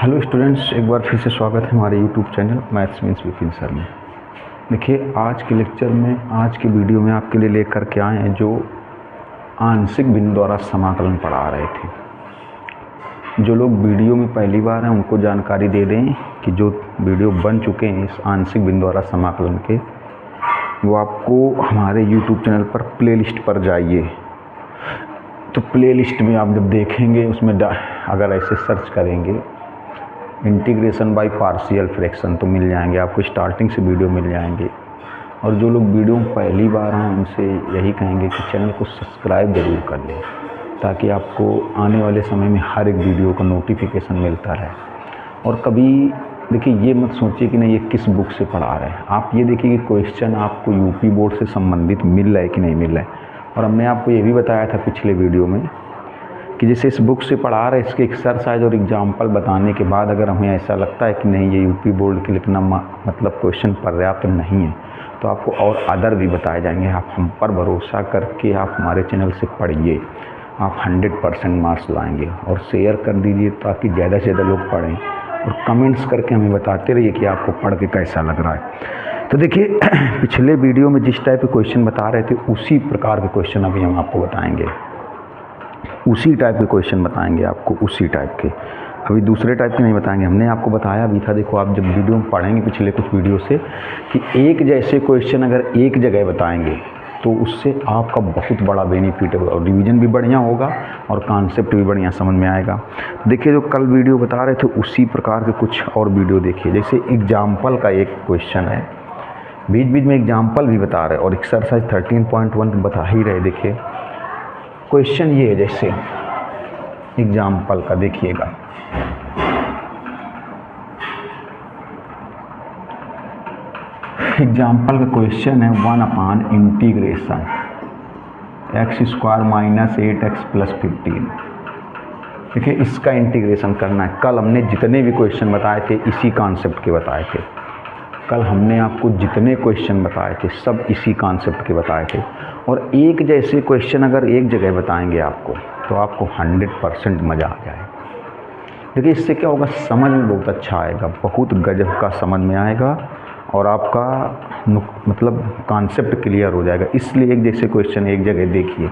Hello students, एक बार फिर से स्वागत है हमारे YouTube channel maths means Vipin sir में। देखिए, आज के लेक्चर में, आज के वीडियो में आपके लिए लेकर के आए हैं जो आंशिक बिंदु द्वारा समाकलन पढ़ा रहे थे। जो लोग वीडियो में पहली बार हैं उनको जानकारी दे दें कि जो वीडियो बन चुके हैं इस आंशिक बिंदु द्वारा समाकलन के, वो आपको हमारे यूट्यूब चैनल पर प्लेलिस्ट पर जाइए। तो प्लेलिस्ट में आप जब देखेंगे उसमें अगर ऐसे सर्च करेंगे इंटीग्रेशन बाय पार्शियल फ्रैक्शन तो मिल जाएंगे आपको, स्टार्टिंग से वीडियो मिल जाएंगे। और जो लोग वीडियो में पहली बार हैं उनसे यही कहेंगे कि चैनल को सब्सक्राइब ज़रूर कर लें ताकि आपको आने वाले समय में हर एक वीडियो का नोटिफिकेशन मिलता रहे। और कभी देखिए, ये मत सोचिए कि नहीं ये किस बुक से पढ़ा रहे हैं, आप ये देखिए कि क्वेश्चन आपको यूपी बोर्ड से संबंधित मिल रहा है कि नहीं मिल रहा है। और हमने आपको ये भी बताया था पिछले वीडियो में कि जैसे इस बुक से पढ़ा रहे इसके एक्सरसाइज और एग्जाम्पल बताने के बाद अगर हमें ऐसा लगता है कि नहीं ये यूपी बोर्ड के लिखना मतलब क्वेश्चन पर्याप्त नहीं है तो आपको और अदर भी बताए जाएंगे। आप हम पर भरोसा करके आप हमारे चैनल से पढ़िए, आप 100% मार्क्स लाएंगे। और शेयर कर दीजिए ताकि ज़्यादा से ज़्यादा लोग पढ़ें, और कमेंट्स करके हमें बताते रहिए कि आपको पढ़ के कैसा लग रहा है। तो देखिए, पिछले वीडियो में जिस टाइप के क्वेश्चन बता रहे थे उसी प्रकार के क्वेश्चन अभी हम आपको बताएंगे, उसी टाइप के क्वेश्चन बताएंगे आपको, उसी टाइप के। अभी दूसरे टाइप के नहीं बताएंगे। हमने आपको बताया भी था, देखो आप जब वीडियो में पढ़ेंगे पिछले कुछ वीडियो से कि एक जैसे क्वेश्चन अगर एक जगह बताएंगे तो उससे आपका बहुत बड़ा बेनिफिट होगा और रिवीजन भी बढ़िया होगा और कॉन्सेप्ट भी बढ़िया समझ में आएगा। देखिए, जो कल वीडियो बता रहे थे उसी प्रकार के कुछ और वीडियो देखिए। जैसे एग्जाम्पल का एक क्वेश्चन है, बीच बीच में एग्जाम्पल भी बता रहे और एक्सरसाइज 13.1 बता ही रहे। देखिए क्वेश्चन ये है, जैसे एग्जाम्पल का देखिएगा, एग्जाम्पल का क्वेश्चन है 1 इंटीग्रेशन x² - 8x + 15। देखिए, इसका इंटीग्रेशन करना है। कल हमने जितने भी क्वेश्चन बताए थे इसी कॉन्सेप्ट के बताए थे। कल हमने आपको जितने क्वेश्चन बताए थे सब इसी कॉन्सेप्ट के बताए थे। और एक जैसे क्वेश्चन अगर एक जगह बताएंगे आपको तो आपको 100% मज़ा आ जाएगा। देखिए, इससे क्या होगा, समझ में बहुत अच्छा आएगा, बहुत गजब का समझ में आएगा और आपका मतलब कॉन्सेप्ट क्लियर हो जाएगा। इसलिए एक जैसे क्वेश्चन एक जगह देखिए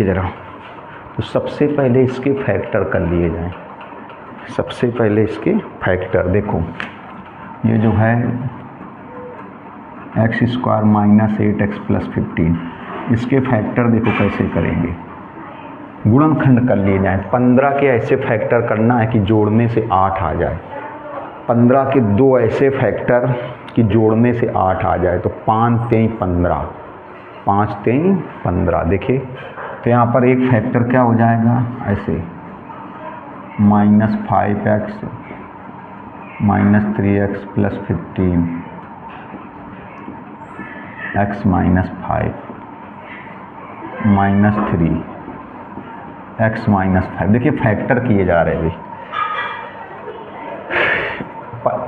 ज़रा। तो सबसे पहले इसके फैक्टर कर लिए जाएं। सबसे पहले इसके फैक्टर देखो, ये जो है x² - 8x + 15, इसके फैक्टर देखो कैसे करेंगे, गुणनखंड कर लिए जाए। 15 के ऐसे फैक्टर करना है कि जोड़ने से 8 आ जाए। 15 के दो ऐसे फैक्टर कि जोड़ने से 8 आ जाए। तो 5 3 15, 5 3 15। देखिए, तो यहाँ पर एक फैक्टर क्या हो जाएगा, ऐसे -5x - 3x + 15 x - 5 - 3 x - 5। देखिए फैक्टर किए जा रहे हैं।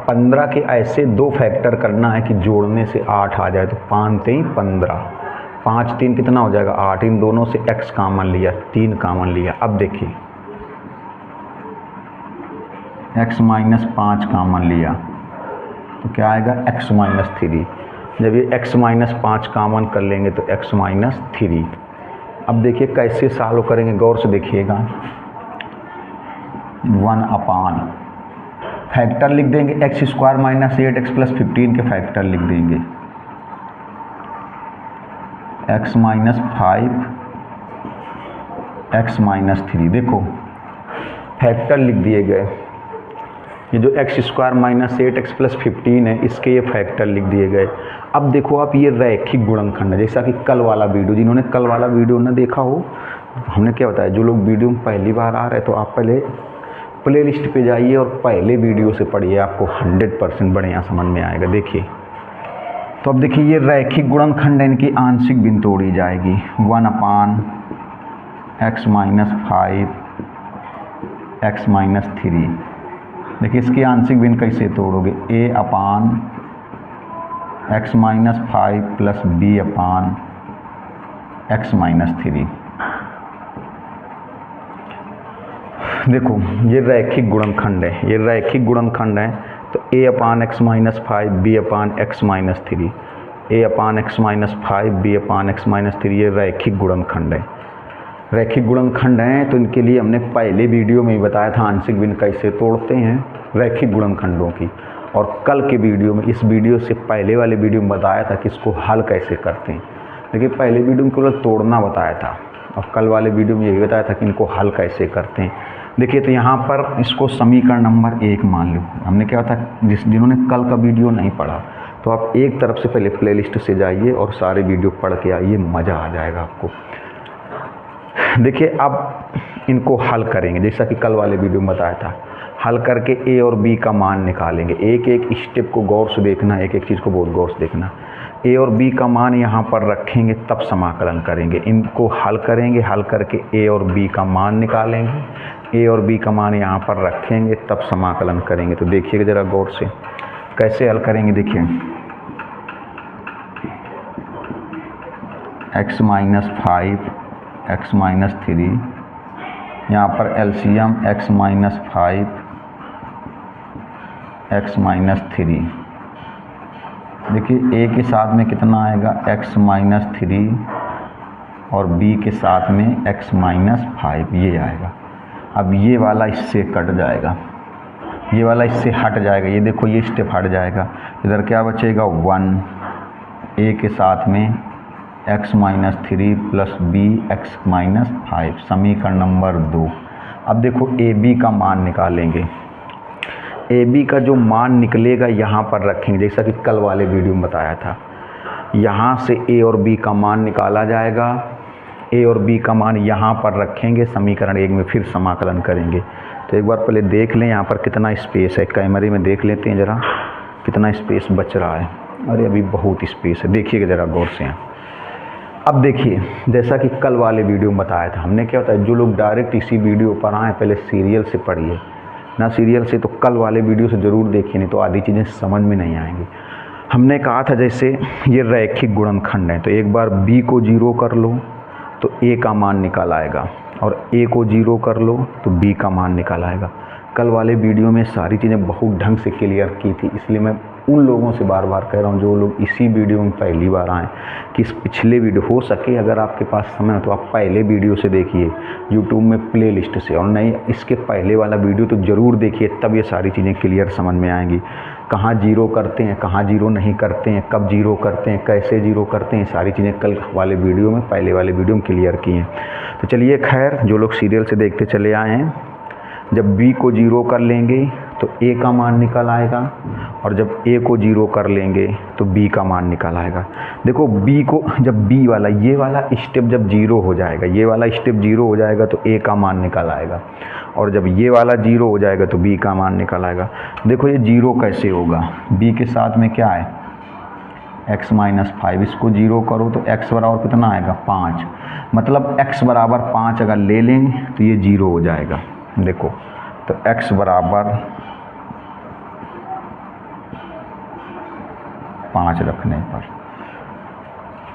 15 के ऐसे दो फैक्टर करना है कि जोड़ने से 8 आ जाए। तो 5 3 15, 5 3 कितना हो जाएगा 8। इन दोनों से x कॉमन लिया, 3 कॉमन लिया। अब देखिए x - 5 कॉमन लिया तो क्या आएगा x - 3। जब ये x - 5 कॉमन कर लेंगे तो x - 3। अब देखिए कैसे सॉल्व करेंगे, गौर से देखिएगा। 1 फैक्टर लिख देंगे, x² - 8x + 15 के फैक्टर लिख देंगे, x - 5 x - 3। देखो फैक्टर लिख दिए गए। ये जो x² - 8x + 15 है इसके ये फैक्टर लिख दिए गए। अब देखो आप, ये रैखिक गुणनखंड है, जैसा कि कल वाला वीडियो, जिन्होंने कल वाला वीडियो ना देखा हो, हमने क्या बताया, जो लोग वीडियो में पहली बार आ रहे हैं तो आप पहले प्लेलिस्ट पे जाइए और पहले वीडियो से पढ़िए, आपको 100% बढ़िया समझ में आएगा। देखिए, तो अब देखिए ये रैखिक गुणनखंड है, इनकी आंशिक बिन तोड़ी जाएगी। 1 x - 5 x - 3। देखिए इसकी आंशिक भिन्न कैसे तोड़ोगे, a/x - 5 + b/x - 3। देखो ये रैखिक गुणनखंड है, ये रैखिक गुणनखंड है। तो a/x - 5 b/x - 3, a/x - 5 b/x - 3 ये रैखिक गुणनखंड है। रैखिक गुणनखंड हैं तो इनके लिए हमने पहले वीडियो में ही बताया था आंशिक भिन्न कैसे तोड़ते हैं रैखिक गुणनखंडों की, और कल के वीडियो में, इस वीडियो से पहले वाले वीडियो में बताया था कि इसको हल कैसे करते हैं। देखिए पहले वीडियो में केवल तोड़ना बताया था और कल वाले वीडियो में यही बताया था कि इनको हल कैसे करते हैं। देखिए तो यहाँ पर इसको समीकरण नंबर 1 मान लो। हमने क्या था, जिन्होंने कल का वीडियो नहीं पढ़ा तो आप एक तरफ से पहले प्लेलिस्ट से जाइए और सारे वीडियो पढ़ के आइए, मज़ा आ जाएगा आपको। देखिए अब इनको हल करेंगे जैसा कि कल वाले वीडियो में बताया था। हल करके ए और बी का मान निकालेंगे। एक एक स्टेप को गौर से देखना, एक एक चीज़ को बहुत गौर से देखना। ए और बी का मान यहाँ पर रखेंगे तब समाकलन करेंगे। इनको हल करेंगे, हल करके ए और बी का मान निकालेंगे। ए और बी का मान यहाँ पर रखेंगे तब समाकलन करेंगे। तो देखिएगा ज़रा गौर से कैसे हल करेंगे। देखिए x - 5 x - 3, यहाँ पर एलसीएम x - 5 x - 3। देखिए a के साथ में कितना आएगा x - 3 और b के साथ में x - 5 ये आएगा। अब ये वाला इससे कट जाएगा, ये वाला इससे हट जाएगा। ये देखो ये स्टेप हट जाएगा। इधर क्या बचेगा 1 a के साथ में x - 3 प्लस b x - 5, समीकरण नंबर 2। अब देखो ए बी का मान निकालेंगे। ए बी का जो मान निकलेगा यहाँ पर रखेंगे जैसा कि कल वाले वीडियो में बताया था। यहाँ से ए और बी का मान निकाला जाएगा। ए और बी का मान यहाँ पर रखेंगे, समीकरण 1 में फिर समाकलन करेंगे। तो एक बार पहले देख लें यहाँ पर कितना स्पेस है, कैमरे में देख लेते हैं ज़रा कितना स्पेस बच रहा है। अरे अभी बहुत स्पेस है, देखिएगा ज़रा गौर से। अब देखिए जैसा कि कल वाले वीडियो में बताया था, हमने क्या होता है, जो लोग डायरेक्ट इसी वीडियो पर आए पहले सीरियल से पढ़िए ना, सीरियल से तो कल वाले वीडियो से ज़रूर देखिए, नहीं तो आधी चीज़ें समझ में नहीं आएंगी। हमने कहा था जैसे ये रैखिक गुणनखंड है तो एक बार b को 0 कर लो तो a का मान निकल आएगा, और a को 0 कर लो तो b का मान निकल आएगा। कल वाले वीडियो में सारी चीज़ें बहुत ढंग से क्लियर की थी, इसलिए मैं उन लोगों से बार बार कह रहा हूँ जो लोग इसी वीडियो में पहली बार आएँ कि इस पिछले वीडियो हो सके अगर आपके पास समय हो तो आप पहले वीडियो से देखिए यूट्यूब में प्लेलिस्ट से, और नहीं इसके पहले वाला वीडियो तो ज़रूर देखिए, तब ये सारी चीज़ें क्लियर समझ में आएंगी। कहाँ जीरो करते हैं, कहाँ जीरो नहीं करते हैं, कब जीरो करते हैं, कैसे जीरो करते हैं, सारी चीज़ें कल वाले वीडियो में, पहले वाले वीडियो में क्लियर की हैं। तो चलिए खैर, जो लोग सीरियल से देखते चले आए हैं, जब b को 0 कर लेंगे तो a का मान निकल आएगा, और जब a को 0 कर लेंगे तो b का मान निकल आएगा। देखो b को जब b वाला ये वाला स्टेप जब 0 हो जाएगा, ये वाला स्टेप 0 हो जाएगा तो a का मान निकल आएगा, और जब ये वाला 0 हो जाएगा तो b का मान निकल आएगा। देखो ये 0 कैसे होगा, b के साथ में क्या है x - 5, इसको 0 करो तो x बराबर कितना आएगा 5, मतलब x बराबर 5 अगर ले लें तो ये 0 हो जाएगा। देखो तो x बराबर 5 रखने पर,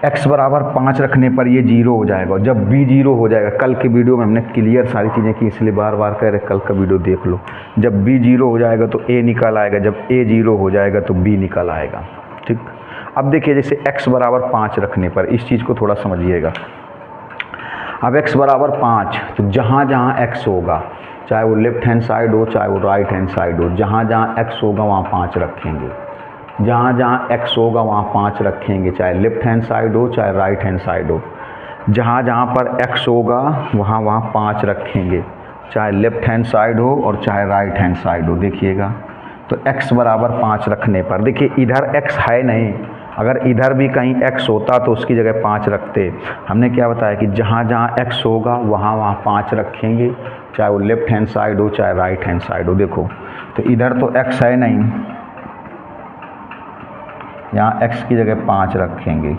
x बराबर 5 रखने पर ये 0 हो जाएगा। और जब b 0 हो जाएगा, कल के वीडियो में हमने क्लियर सारी चीज़ें की, इसलिए बार बार कह रहे कल का वीडियो देख लो। जब b 0 हो जाएगा तो a निकल आएगा, जब a 0 हो जाएगा तो b निकल आएगा। ठीक, अब देखिए जैसे x बराबर 5 रखने पर इस चीज़ को थोड़ा समझिएगा। अब x बराबर 5 तो जहाँ जहाँ x होगा, चाहे वो लेफ्ट हैंड साइड हो चाहे वो राइट हैंड साइड हो, जहाँ जहाँ x होगा वहाँ 5 रखेंगे, जहाँ जहाँ x होगा वहाँ 5 रखेंगे, चाहे लेफ्ट हैंड साइड हो चाहे राइट हैंड साइड हो। जहाँ जहाँ पर x होगा वहाँ वहाँ 5 रखेंगे, चाहे लेफ्ट हैंड साइड हो और चाहे राइट हैंड साइड हो। देखिएगा तो x बराबर 5 रखने पर, देखिए इधर x है नहीं, अगर इधर भी कहीं x होता तो उसकी जगह 5 रखते। हमने क्या बताया कि जहाँ जहाँ x होगा वहाँ वहाँ 5 रखेंगे, चाहे वो लेफ्ट हैंड साइड हो चाहे राइट हैंड साइड हो। देखो तो इधर तो x है नहीं, यहाँ x की जगह 5 रखेंगे,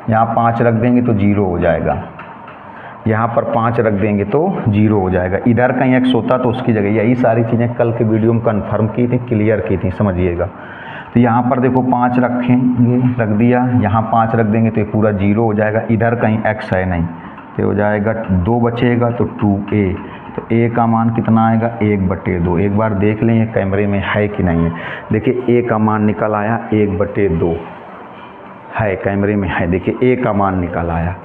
यहाँ 5 रख देंगे तो 0 हो जाएगा, यहाँ पर 5 रख देंगे तो 0 हो जाएगा। इधर कहीं x होता तो उसकी जगह, यही सारी चीज़ें कल के वीडियो में कंफर्म की थी, क्लियर की थी, समझिएगा। तो यहाँ पर देखो 5 रखेंगे, रख दिया, यहाँ 5 रख देंगे तो ये पूरा 0 हो जाएगा। इधर कहीं x है नहीं तो हो जाएगा 2 बचेगा तो 2a, तो a का मान कितना आएगा 1/2। एक बार देख लें ये कैमरे में है कि नहीं है। देखिए a का मान निकल आया 1/2 है, कैमरे में है। देखिए a का मान निकल आया।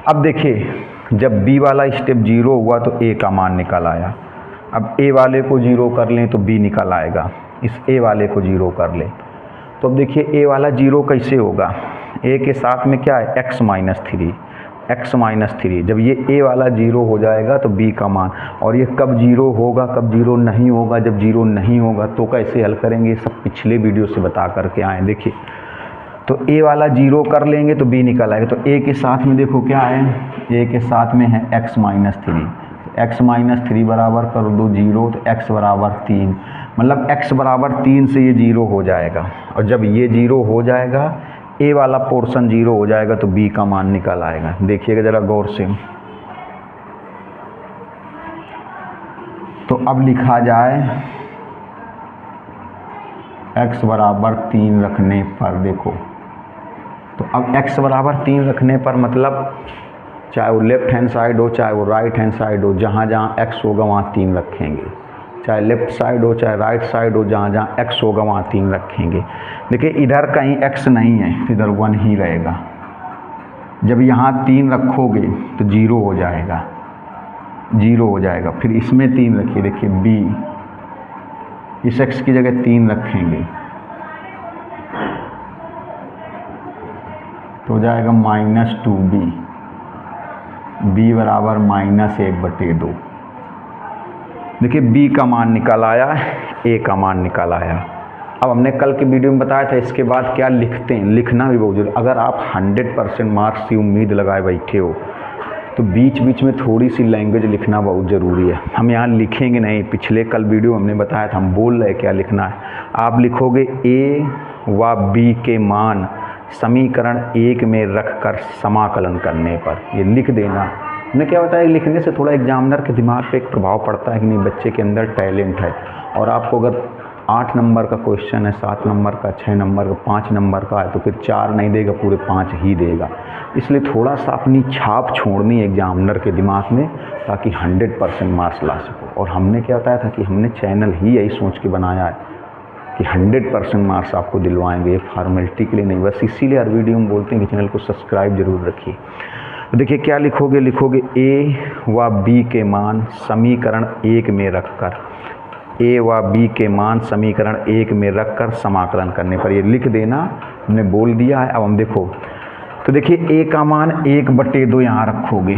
अब देखिए जब b वाला स्टेप 0 हुआ तो a का मान निकल आया। अब a वाले को 0 कर लें तो b निकल आएगा। इस a वाले को 0 कर लें तो अब देखिए a वाला 0 कैसे होगा, a के साथ में क्या है x माइनस 3। जब ये a वाला 0 हो जाएगा तो b का मान, और ये कब 0 होगा कब 0 नहीं होगा, जब 0 नहीं होगा तो कैसे हल करेंगे, सब पिछले वीडियो से बता करके आए। देखिए तो a वाला 0 कर लेंगे तो b निकल आएगा। तो a के साथ में देखो क्या है, a के साथ में है x माइनस 3, x माइनस 3 बराबर कर दो 0, तो x बराबर 3, मतलब x बराबर 3 से ये 0 हो जाएगा। और जब ये 0 हो जाएगा, a वाला पोर्शन 0 हो जाएगा तो b का मान निकल आएगा। देखिएगा ज़रा गौर से। तो अब लिखा जाए x बराबर 3 रखने पर, देखो तो अब x बराबर 3 रखने पर मतलब चाहे वो लेफ्ट हैंड साइड हो चाहे वो राइट हैंड साइड हो, जहाँ जहाँ x होगा वहाँ 3 रखेंगे। चाहे लेफ्ट साइड हो चाहे राइट साइड हो, जहाँ जहाँ x होगा वहाँ 3 रखेंगे। देखिए इधर कहीं x नहीं है, इधर 1 ही रहेगा। जब यहाँ 3 रखोगे तो 0 हो जाएगा, 0 हो जाएगा। फिर इसमें 3 रखिए, देखिए b, इस x की जगह 3 रखेंगे तो हो जाएगा -2b, b बराबर -1/2। देखिए b का मान निकल आया, a का मान निकल आया। अब हमने कल के वीडियो में बताया था इसके बाद क्या लिखते हैं, लिखना भी बहुत जरूरी। अगर आप 100% मार्क्स की उम्मीद लगाए बैठे हो तो बीच बीच में थोड़ी सी लैंग्वेज लिखना बहुत ज़रूरी है। हम यहाँ लिखेंगे नहीं, पिछले कल वीडियो हमने बताया था, हम बोल रहे क्या लिखना है। आप लिखोगे a व b के मान समीकरण 1 में रखकर समाकलन करने पर, ये लिख देना। हमने क्या बताया, लिखने से थोड़ा एग्जामिनर के दिमाग पे एक प्रभाव पड़ता है कि नहीं बच्चे के अंदर टैलेंट है। और आपको अगर 8 नंबर का क्वेश्चन है, 7 नंबर का, 6 नंबर का, 5 नंबर का है तो फिर 4 नहीं देगा, पूरे 5 ही देगा। इसलिए थोड़ा सा अपनी छाप छोड़नी है एग्जामिनर के दिमाग में, ताकि 100% मार्क्स ला सको। और हमने क्या बताया था कि हमने चैनल ही यही सोच के बनाया है कि 100% मार्क्स आपको दिलवाएंगे, ये फॉर्मेलिटी के लिए नहीं, बस इसीलिए हर वीडियो में बोलते हैं कि चैनल को सब्सक्राइब जरूर रखिए। तो देखिए क्या लिखोगे, लिखोगे a व b के मान समीकरण 1 में रखकर, a व b के मान समीकरण 1 में रखकर समाकलन करने पर, ये लिख देना, हमने बोल दिया है। अब हम देखो तो देखिए a का मान 1/2 यहाँ रखोगे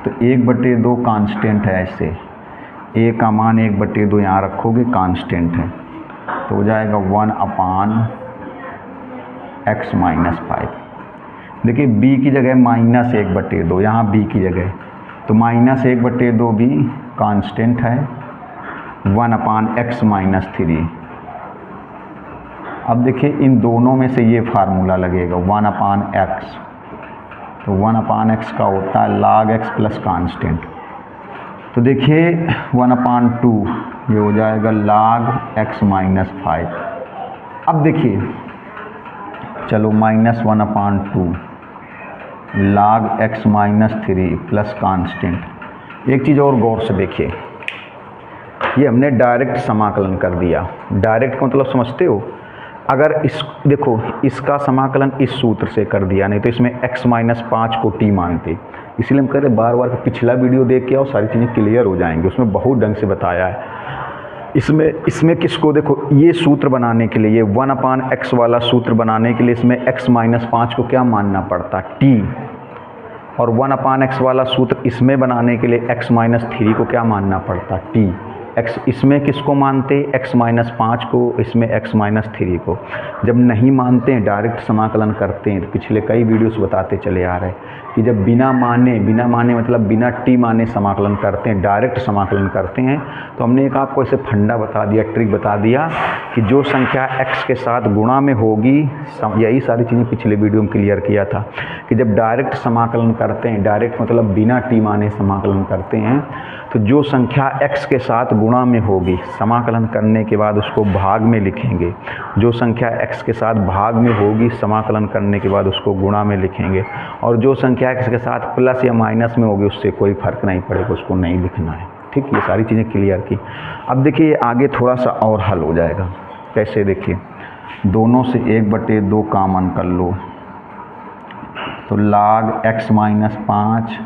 तो 1/2 कांस्टेंट है, ऐसे a का मान 1/2 यहाँ रखोगे कांस्टेंट है, तो हो जाएगा 1/x माइनस 5। देखिए b की जगह -1/2, यहाँ b की जगह, तो -1/2 भी कांस्टेंट है, 1/x माइनस 3। अब देखिए इन दोनों में से ये फार्मूला लगेगा 1/x, तो 1/x का होता है log x प्लस कांस्टेंट। तो देखिए 1/2 ये हो जाएगा log x माइनस 5। अब देखिए चलो -1/2 log x minus 3 plus constant. एक चीज़ और गौर से देखिए, ये हमने डायरेक्ट समाकलन कर दिया। डायरेक्ट का मतलब समझते हो, अगर इस देखो इसका समाकलन इस सूत्र से कर दिया, नहीं तो इसमें x माइनस 5 को t मानते। इसलिए हम कह रहे बार बार पिछला वीडियो देख के आओ, सारी चीज़ें क्लियर हो जाएंगी, उसमें बहुत ढंग से बताया है। इसमें किसको देखो, ये सूत्र बनाने के लिए, ये 1/x वाला सूत्र बनाने के लिए इसमें x माइनस 5 को क्या मानना पड़ता, t। और 1/x वाला सूत्र इसमें बनाने के लिए x माइनस 3 को क्या मानना पड़ता, t। x इसमें किसको मानते, x माइनस 5 को, इसमें x माइनस 3 को। जब नहीं मानते हैं डायरेक्ट समाकलन करते हैं, तो पिछले कई वीडियोस बताते चले आ रहे हैं कि जब बिना माने मतलब बिना t माने समाकलन करते हैं, डायरेक्ट समाकलन करते हैं, तो हमने एक आपको ऐसे फंडा बता दिया, ट्रिक बता दिया कि जो संख्या x के साथ गुणा में होगी, यही सारी चीज़ें पिछले वीडियो में क्लियर किया था कि जब डायरेक्ट समाकलन करते हैं, डायरेक्ट मतलब बिना t माने समाकलन करते हैं, तो जो संख्या x के साथ गुणा में होगी, समाकलन करने के बाद उसको भाग में लिखेंगे। जो संख्या x के साथ भाग में होगी, समाकलन करने के बाद उसको गुणा में लिखेंगे। और जो संख्या इसके साथ प्लस या माइनस में होगी उससे कोई फ़र्क नहीं पड़ेगा, उसको नहीं लिखना है। ठीक, ये सारी चीज़ें क्लियर की। अब देखिए आगे थोड़ा सा और हल हो जाएगा। कैसे, देखिए दोनों से 1/2 कॉमन कर लो, तो log x minus 5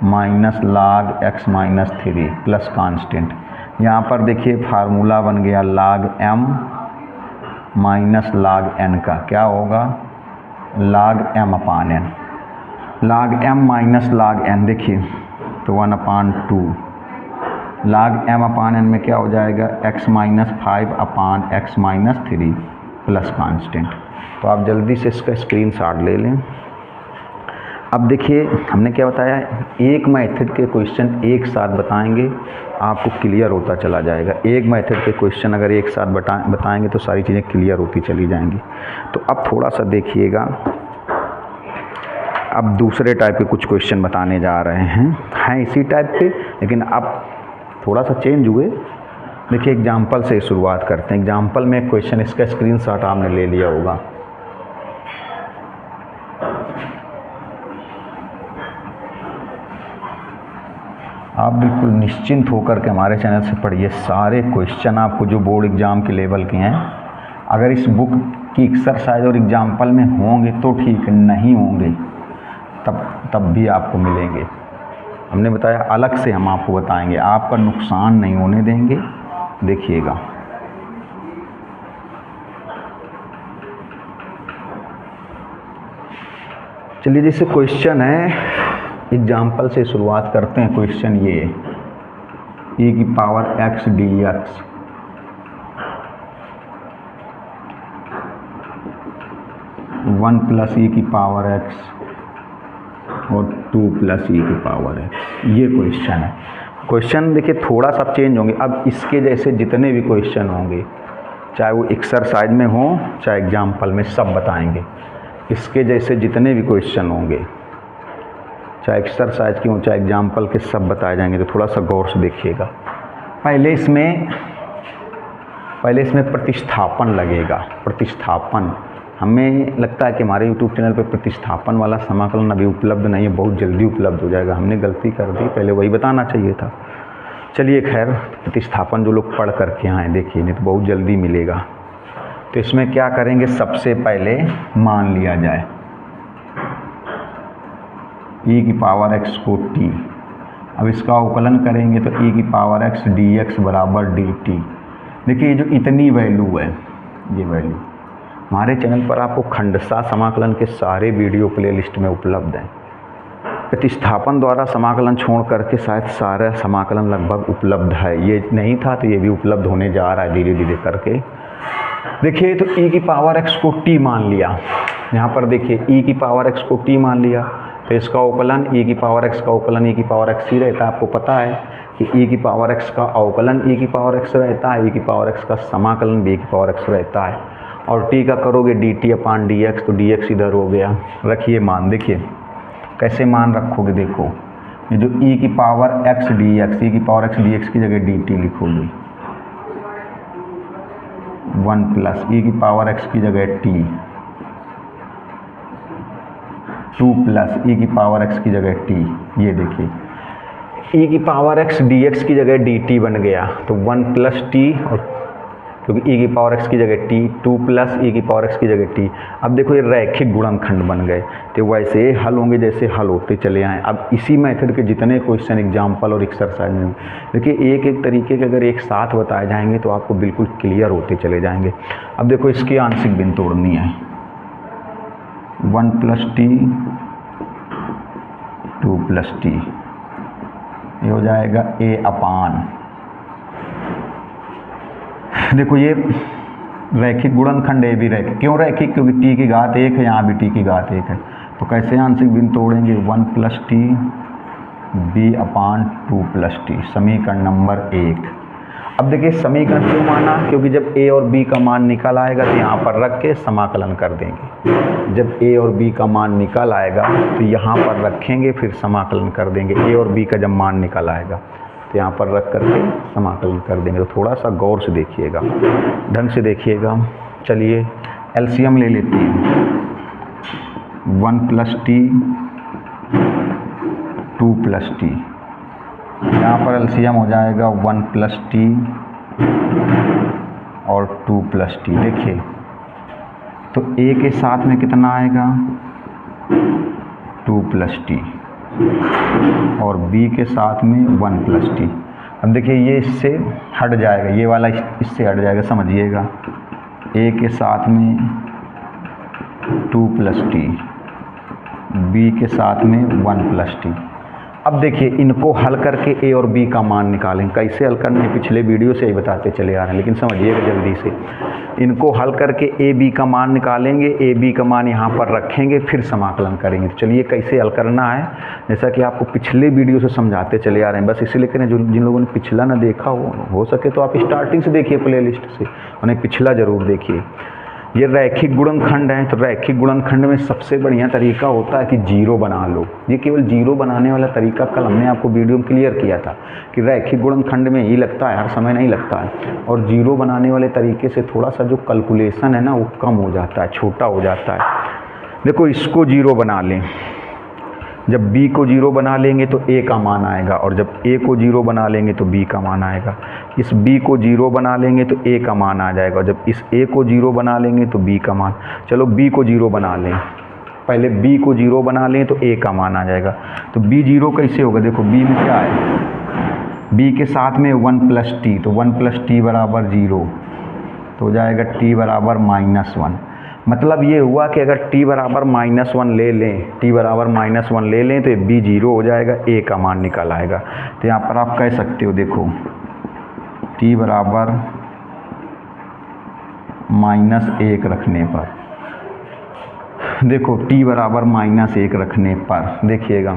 minus log x minus 3 plus constant. यहाँ पर देखिए फार्मूला बन गया log m minus log n का, क्या होगा log m अपान n। log m minus log n देखिए तो 1/2 log m अपान n में क्या हो जाएगा x माइनस 5 अपान x माइनस 3 प्लस कांस्टेंट। तो आप जल्दी से इसका स्क्रीनशॉट ले लें। अब देखिए हमने क्या बताया, एक मेथड के क्वेश्चन एक साथ बताएंगे, आपको क्लियर होता चला जाएगा। एक मेथड के क्वेश्चन अगर एक साथ बताएंगे तो सारी चीज़ें क्लियर होती चली जाएंगी। तो अब थोड़ा सा देखिएगा, अब दूसरे टाइप के कुछ क्वेश्चन बताने जा रहे हैं इसी टाइप के, लेकिन अब थोड़ा सा चेंज हुए। देखिए एग्जाम्पल से शुरुआत करते हैं। एग्जाम्पल में एक क्वेश्चन, इसका स्क्रीनशॉट आपने ले लिया होगा। आप बिल्कुल निश्चिंत होकर के हमारे चैनल से पढ़िए। सारे क्वेश्चन आपको जो बोर्ड एग्ज़ाम के लेवल के हैं, अगर इस बुक की एक्सरसाइज और एग्जाम्पल में होंगे तो ठीक, नहीं होंगे तब भी आपको मिलेंगे। हमने बताया अलग से हम आपको बताएंगे, आपका नुकसान नहीं होने देंगे। देखिएगा चलिए, जैसे क्वेश्चन है, एग्जाम्पल से शुरुआत करते हैं। क्वेश्चन ये e की power x dx 1 plus e की पावर x और 2 प्लस e की पावर x, ये क्वेश्चन है। क्वेश्चन देखिए थोड़ा सा चेंज होंगे। अब इसके जैसे जितने भी क्वेश्चन होंगे, चाहे वो एक्सरसाइज में हो चाहे एग्जाम्पल में, सब बताएंगे। इसके जैसे जितने भी क्वेश्चन होंगे, चाहे एक्सरसाइज की हो चाहे एग्जाम्पल के, सब बताए जाएंगे। तो थोड़ा सा गौर से देखिएगा। पहले इसमें प्रतिस्थापन लगेगा। प्रतिस्थापन, हमें लगता है कि हमारे YouTube चैनल पर प्रतिस्थापन वाला समाकलन अभी उपलब्ध नहीं है, बहुत जल्दी उपलब्ध हो जाएगा। हमने गलती कर दी, पहले वही बताना चाहिए था। चलिए खैर, प्रतिस्थापन जो लोग पढ़ करके आए देखिए, नहीं तो बहुत जल्दी मिलेगा। तो इसमें क्या करेंगे, सबसे पहले मान लिया जाए e की पावर x को t। अब इसका अवकलन करेंगे तो e की पावर x dx बराबर dt। देखिए ये जो इतनी वैल्यू है, ये वैल्यू हमारे चैनल पर आपको खंडशः समाकलन के सारे वीडियो प्लेलिस्ट में उपलब्ध हैं। प्रतिस्थापन द्वारा समाकलन छोड़ करके शायद सारा समाकलन लगभग उपलब्ध है। ये नहीं था तो ये भी उपलब्ध होने जा रहा है धीरे धीरे करके। देखिए तो e की पावर x को t मान लिया। यहाँ पर देखिए e की पावर x को t मान लिया, तो इसका अवकलन e की पावर x का अवकलन e की पावर x ही रहता है। आपको पता है कि e की पावर x का अवकलन e की पावर x रहता है, e की पावर x का समाकलन b की पावर x रहता है। और t का करोगे dt अपान dx, तो dx इधर हो गया। रखिए मान, देखिए कैसे मान रखोगे, देखो ये जो e की पावर x dx, e की पावर x dx की जगह dt लिखोगे, 1 प्लस e की पावर x की जगह t, 2 प्लस e की पावर x की जगह t। ये देखिए e की पावर x dx की जगह dt बन गया, तो 1 प्लस t, और क्योंकि e की पावर x की जगह t, 2 प्लस e की पावर x की जगह t। अब देखो ये रैखिक गुणनखंड बन गए, तो वैसे हल होंगे जैसे हल होते चले आए। अब इसी मेथड के जितने क्वेश्चन एग्जाम्पल और एक्सरसाइज में देखिए एक एक तरीके के अगर एक साथ बताए जाएंगे तो आपको बिल्कुल क्लियर होते चले जाएंगे। अब देखो इसकी आंशिक भिन्न तोड़नी है, 1 प्लस t 2 प्लस t, ये हो जाएगा a अपान, देखो ये रैखिक गुणनखंड है भी रैखिक। क्यों रैखिक? क्योंकि t की घात 1 है, यहाँ भी t की घात 1 है। तो कैसे आंशिक भिन्न तोड़ेंगे, 1 प्लस t b अपान 2 प्लस t, समीकरण नंबर 1। अब देखिए समीकरण क्यों माना, क्योंकि जब a और b का मान निकल आएगा तो यहाँ पर रख के समाकलन कर देंगे। जब a और b का मान निकल आएगा तो यहाँ पर रखेंगे, फिर समाकलन कर देंगे। a और b का जब मान निकल आएगा तो यहाँ पर रख करके समाकलन कर देंगे। तो थोड़ा सा गौर से देखिएगा, ढंग से देखिएगा। चलिए एलसीएम ले लेते हैं। 1 प्लस टी 2 प्लस टी, यहाँ पर एलसीएम हो जाएगा 1 प्लस टी और 2 प्लस टी। देखिए तो ए के साथ में कितना आएगा 2 प्लस टी और बी के साथ में 1 प्लस टी। अब देखिए ये इससे हट जाएगा, ये वाला इससे हट जाएगा, समझिएगा। ए के साथ में 2 प्लस टी, बी के साथ में 1 प्लस टी। अब देखिए इनको हल करके ए और बी का मान निकालें। कैसे हल करने, पिछले वीडियो से ही बताते चले आ रहे हैं, लेकिन समझिएगा जल्दी से। इनको हल करके ए बी का मान निकालेंगे, ए बी का मान यहाँ पर रखेंगे, फिर समाकलन करेंगे। तो चलिए कैसे हल करना है, जैसा कि आपको पिछले वीडियो से समझाते चले आ रहे हैं। बस इसीलिए करें, जिन लोगों ने पिछला ना देखा हो सके तो आप स्टार्टिंग से देखिए प्लेलिस्ट से, उन्हें पिछला ज़रूर देखिए। ये रैखिक गुणनखंड है, तो रैखिक गुणनखंड में सबसे बढ़िया तरीका होता है कि जीरो बना लो। ये केवल जीरो बनाने वाला तरीका कल हमने आपको वीडियो में क्लियर किया था कि रैखिक गुणनखंड में ही लगता है, हर समय नहीं लगता है। और जीरो बनाने वाले तरीके से थोड़ा सा जो कैलकुलेशन है ना वो कम हो जाता है, छोटा हो जाता है। देखो इसको जीरो बना लें, जब b को जीरो बना लेंगे तो a का मान आएगा, और जब a को जीरो बना लेंगे तो b का मान आएगा। इस b को जीरो बना लेंगे तो a का मान आ जाएगा, और जब इस a को जीरो बना लेंगे तो b का मान। चलो b को जीरो बना लें, पहले b को जीरो बना लें तो a का मान आ जाएगा। तो b जीरो कैसे होगा, देखो b में क्या है, b के साथ में 1 प्लस टी, तो 1 प्लस टी बराबर 0, तो हो जाएगा t बराबर -1। मतलब ये हुआ कि अगर t बराबर -1 ले लें, t बराबर -1 ले लें तो ये b जीरो हो जाएगा, a का मान निकल आएगा। तो यहाँ पर आप कह सकते हो, देखो t बराबर -1 रखने पर, देखो t बराबर -1 रखने पर देखिएगा।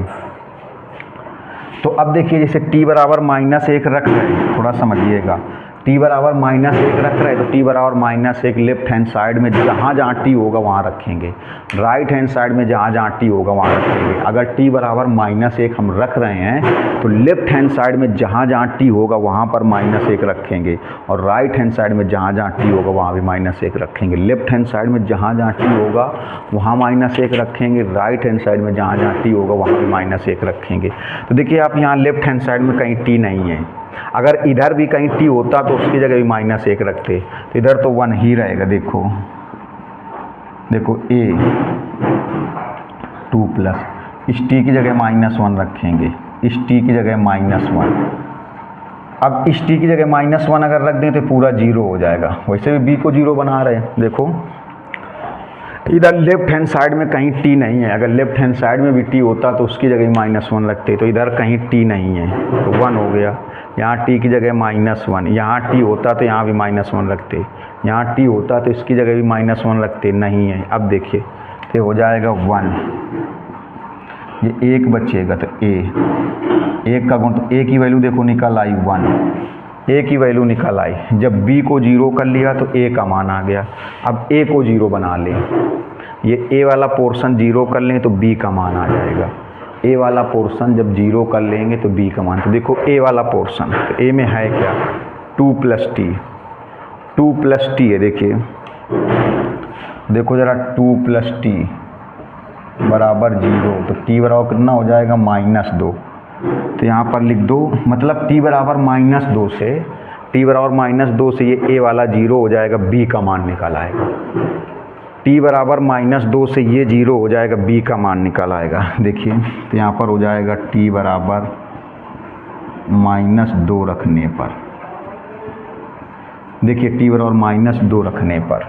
तो अब देखिए जैसे t बराबर -1 रख रहे हैं, थोड़ा समझिएगा। t बराबर -1 रख रहे हैं तो t बराबर -1 लेफ्ट हैंड साइड में जहाँ जहाँ t होगा वहाँ रखेंगे, राइट हैंड साइड में जहाँ जहाँ t होगा वहाँ रखेंगे। अगर t बराबर -1 हम रख रहे हैं तो लेफ्ट हैंड साइड में जहाँ जहाँ t होगा वहाँ पर -1 रखेंगे, और राइट हैंड साइड में जहाँ जहाँ t होगा वहाँ भी -1 रखेंगे। लेफ्ट हैंड साइड में जहाँ जहाँ t होगा वहाँ -1 रखेंगे, राइट हैंड साइड में जहाँ जहाँ t होगा वहाँ भी -1 रखेंगे। तो देखिए आप यहाँ लेफ्ट हैंड साइड में कहीं t नहीं है, अगर इधर भी कहीं t होता तो उसकी जगह भी -1 रखते, तो इधर तो 1 ही रहेगा। देखो a 2 प्लस, इस t की जगह -1 रखेंगे, इस t की जगह -1। अब इस t की जगह -1 अगर रख दें तो पूरा 0 हो जाएगा। वैसे भी b को 0 बना रहे हैं। देखो इधर लेफ्ट हैंड साइड में कहीं t नहीं है, अगर लेफ्ट हैंड साइड में भी t होता तो उसकी जगह -1 रखते, तो इधर कहीं t नहीं है तो 1 हो गया। यहाँ t की जगह -1, यहाँ t होता तो यहाँ भी -1 रखते, यहाँ t होता तो इसकी जगह भी -1 रखते, नहीं है। अब देखिए तो हो जाएगा 1, ये 1 बचेगा तो a, 1 का गुण, तो a की वैल्यू देखो निकल आई 1, a की वैल्यू निकल आई। जब b को 0 कर लिया तो a का मान आ गया। अब a को 0 बना लें, ये a वाला पोर्शन 0 कर लें तो b का मान आ जाएगा। a वाला पोर्शन जब 0 कर लेंगे तो b का मान, तो देखो a वाला पोर्शन, तो a में है क्या 2 प्लस टी, 2 प्लस टी है। देखिए देखो ज़रा 2 प्लस टी बराबर 0, तो t बराबर कितना हो जाएगा -2। तो यहाँ पर लिख दो, मतलब t बराबर -2 से, t बराबर -2 से ये a वाला 0 हो जाएगा, b का मान निकल आएगा। t बराबर -2 से ये 0 हो जाएगा, b का मान निकल आएगा। देखिए तो यहाँ पर हो जाएगा t बराबर -2 रखने पर, देखिए t बराबर -2 रखने पर,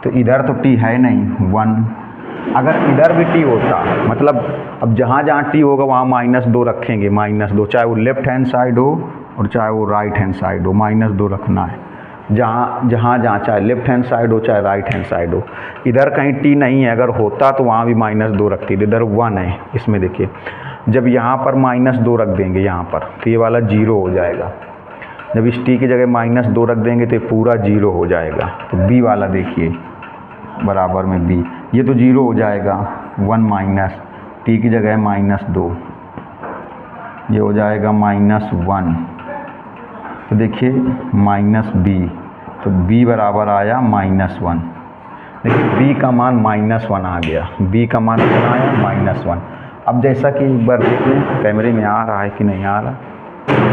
तो इधर तो t है नहीं 1, अगर इधर भी t होता, मतलब अब जहाँ जहाँ t होगा वहाँ -2 रखेंगे, -2, चाहे वो लेफ्ट हैंड साइड हो और चाहे वो राइट हैंड साइड हो, -2 रखना है। जहाँ चाहे लेफ्ट हैंड साइड हो चाहे राइट हैंड साइड हो। इधर कहीं t नहीं है, अगर होता तो वहाँ भी -2 रखती, इधर 1 है। इसमें देखिए जब यहाँ पर -2 रख देंगे यहाँ पर तो ये वाला 0 हो जाएगा। जब इस t की जगह -2 रख देंगे तो ये पूरा 0 हो जाएगा। तो b वाला देखिए बराबर में b, ये तो 0 हो जाएगा, 1 माइनस t की जगह -2, ये हो जाएगा -1। तो देखिए -b, तो b बराबर आया -1। देखिए बी का मान -1 आ गया, बी का मान कितना आया -1। अब जैसा कि एक बार देख लें कैमरे में आ रहा है कि नहीं आ रहा,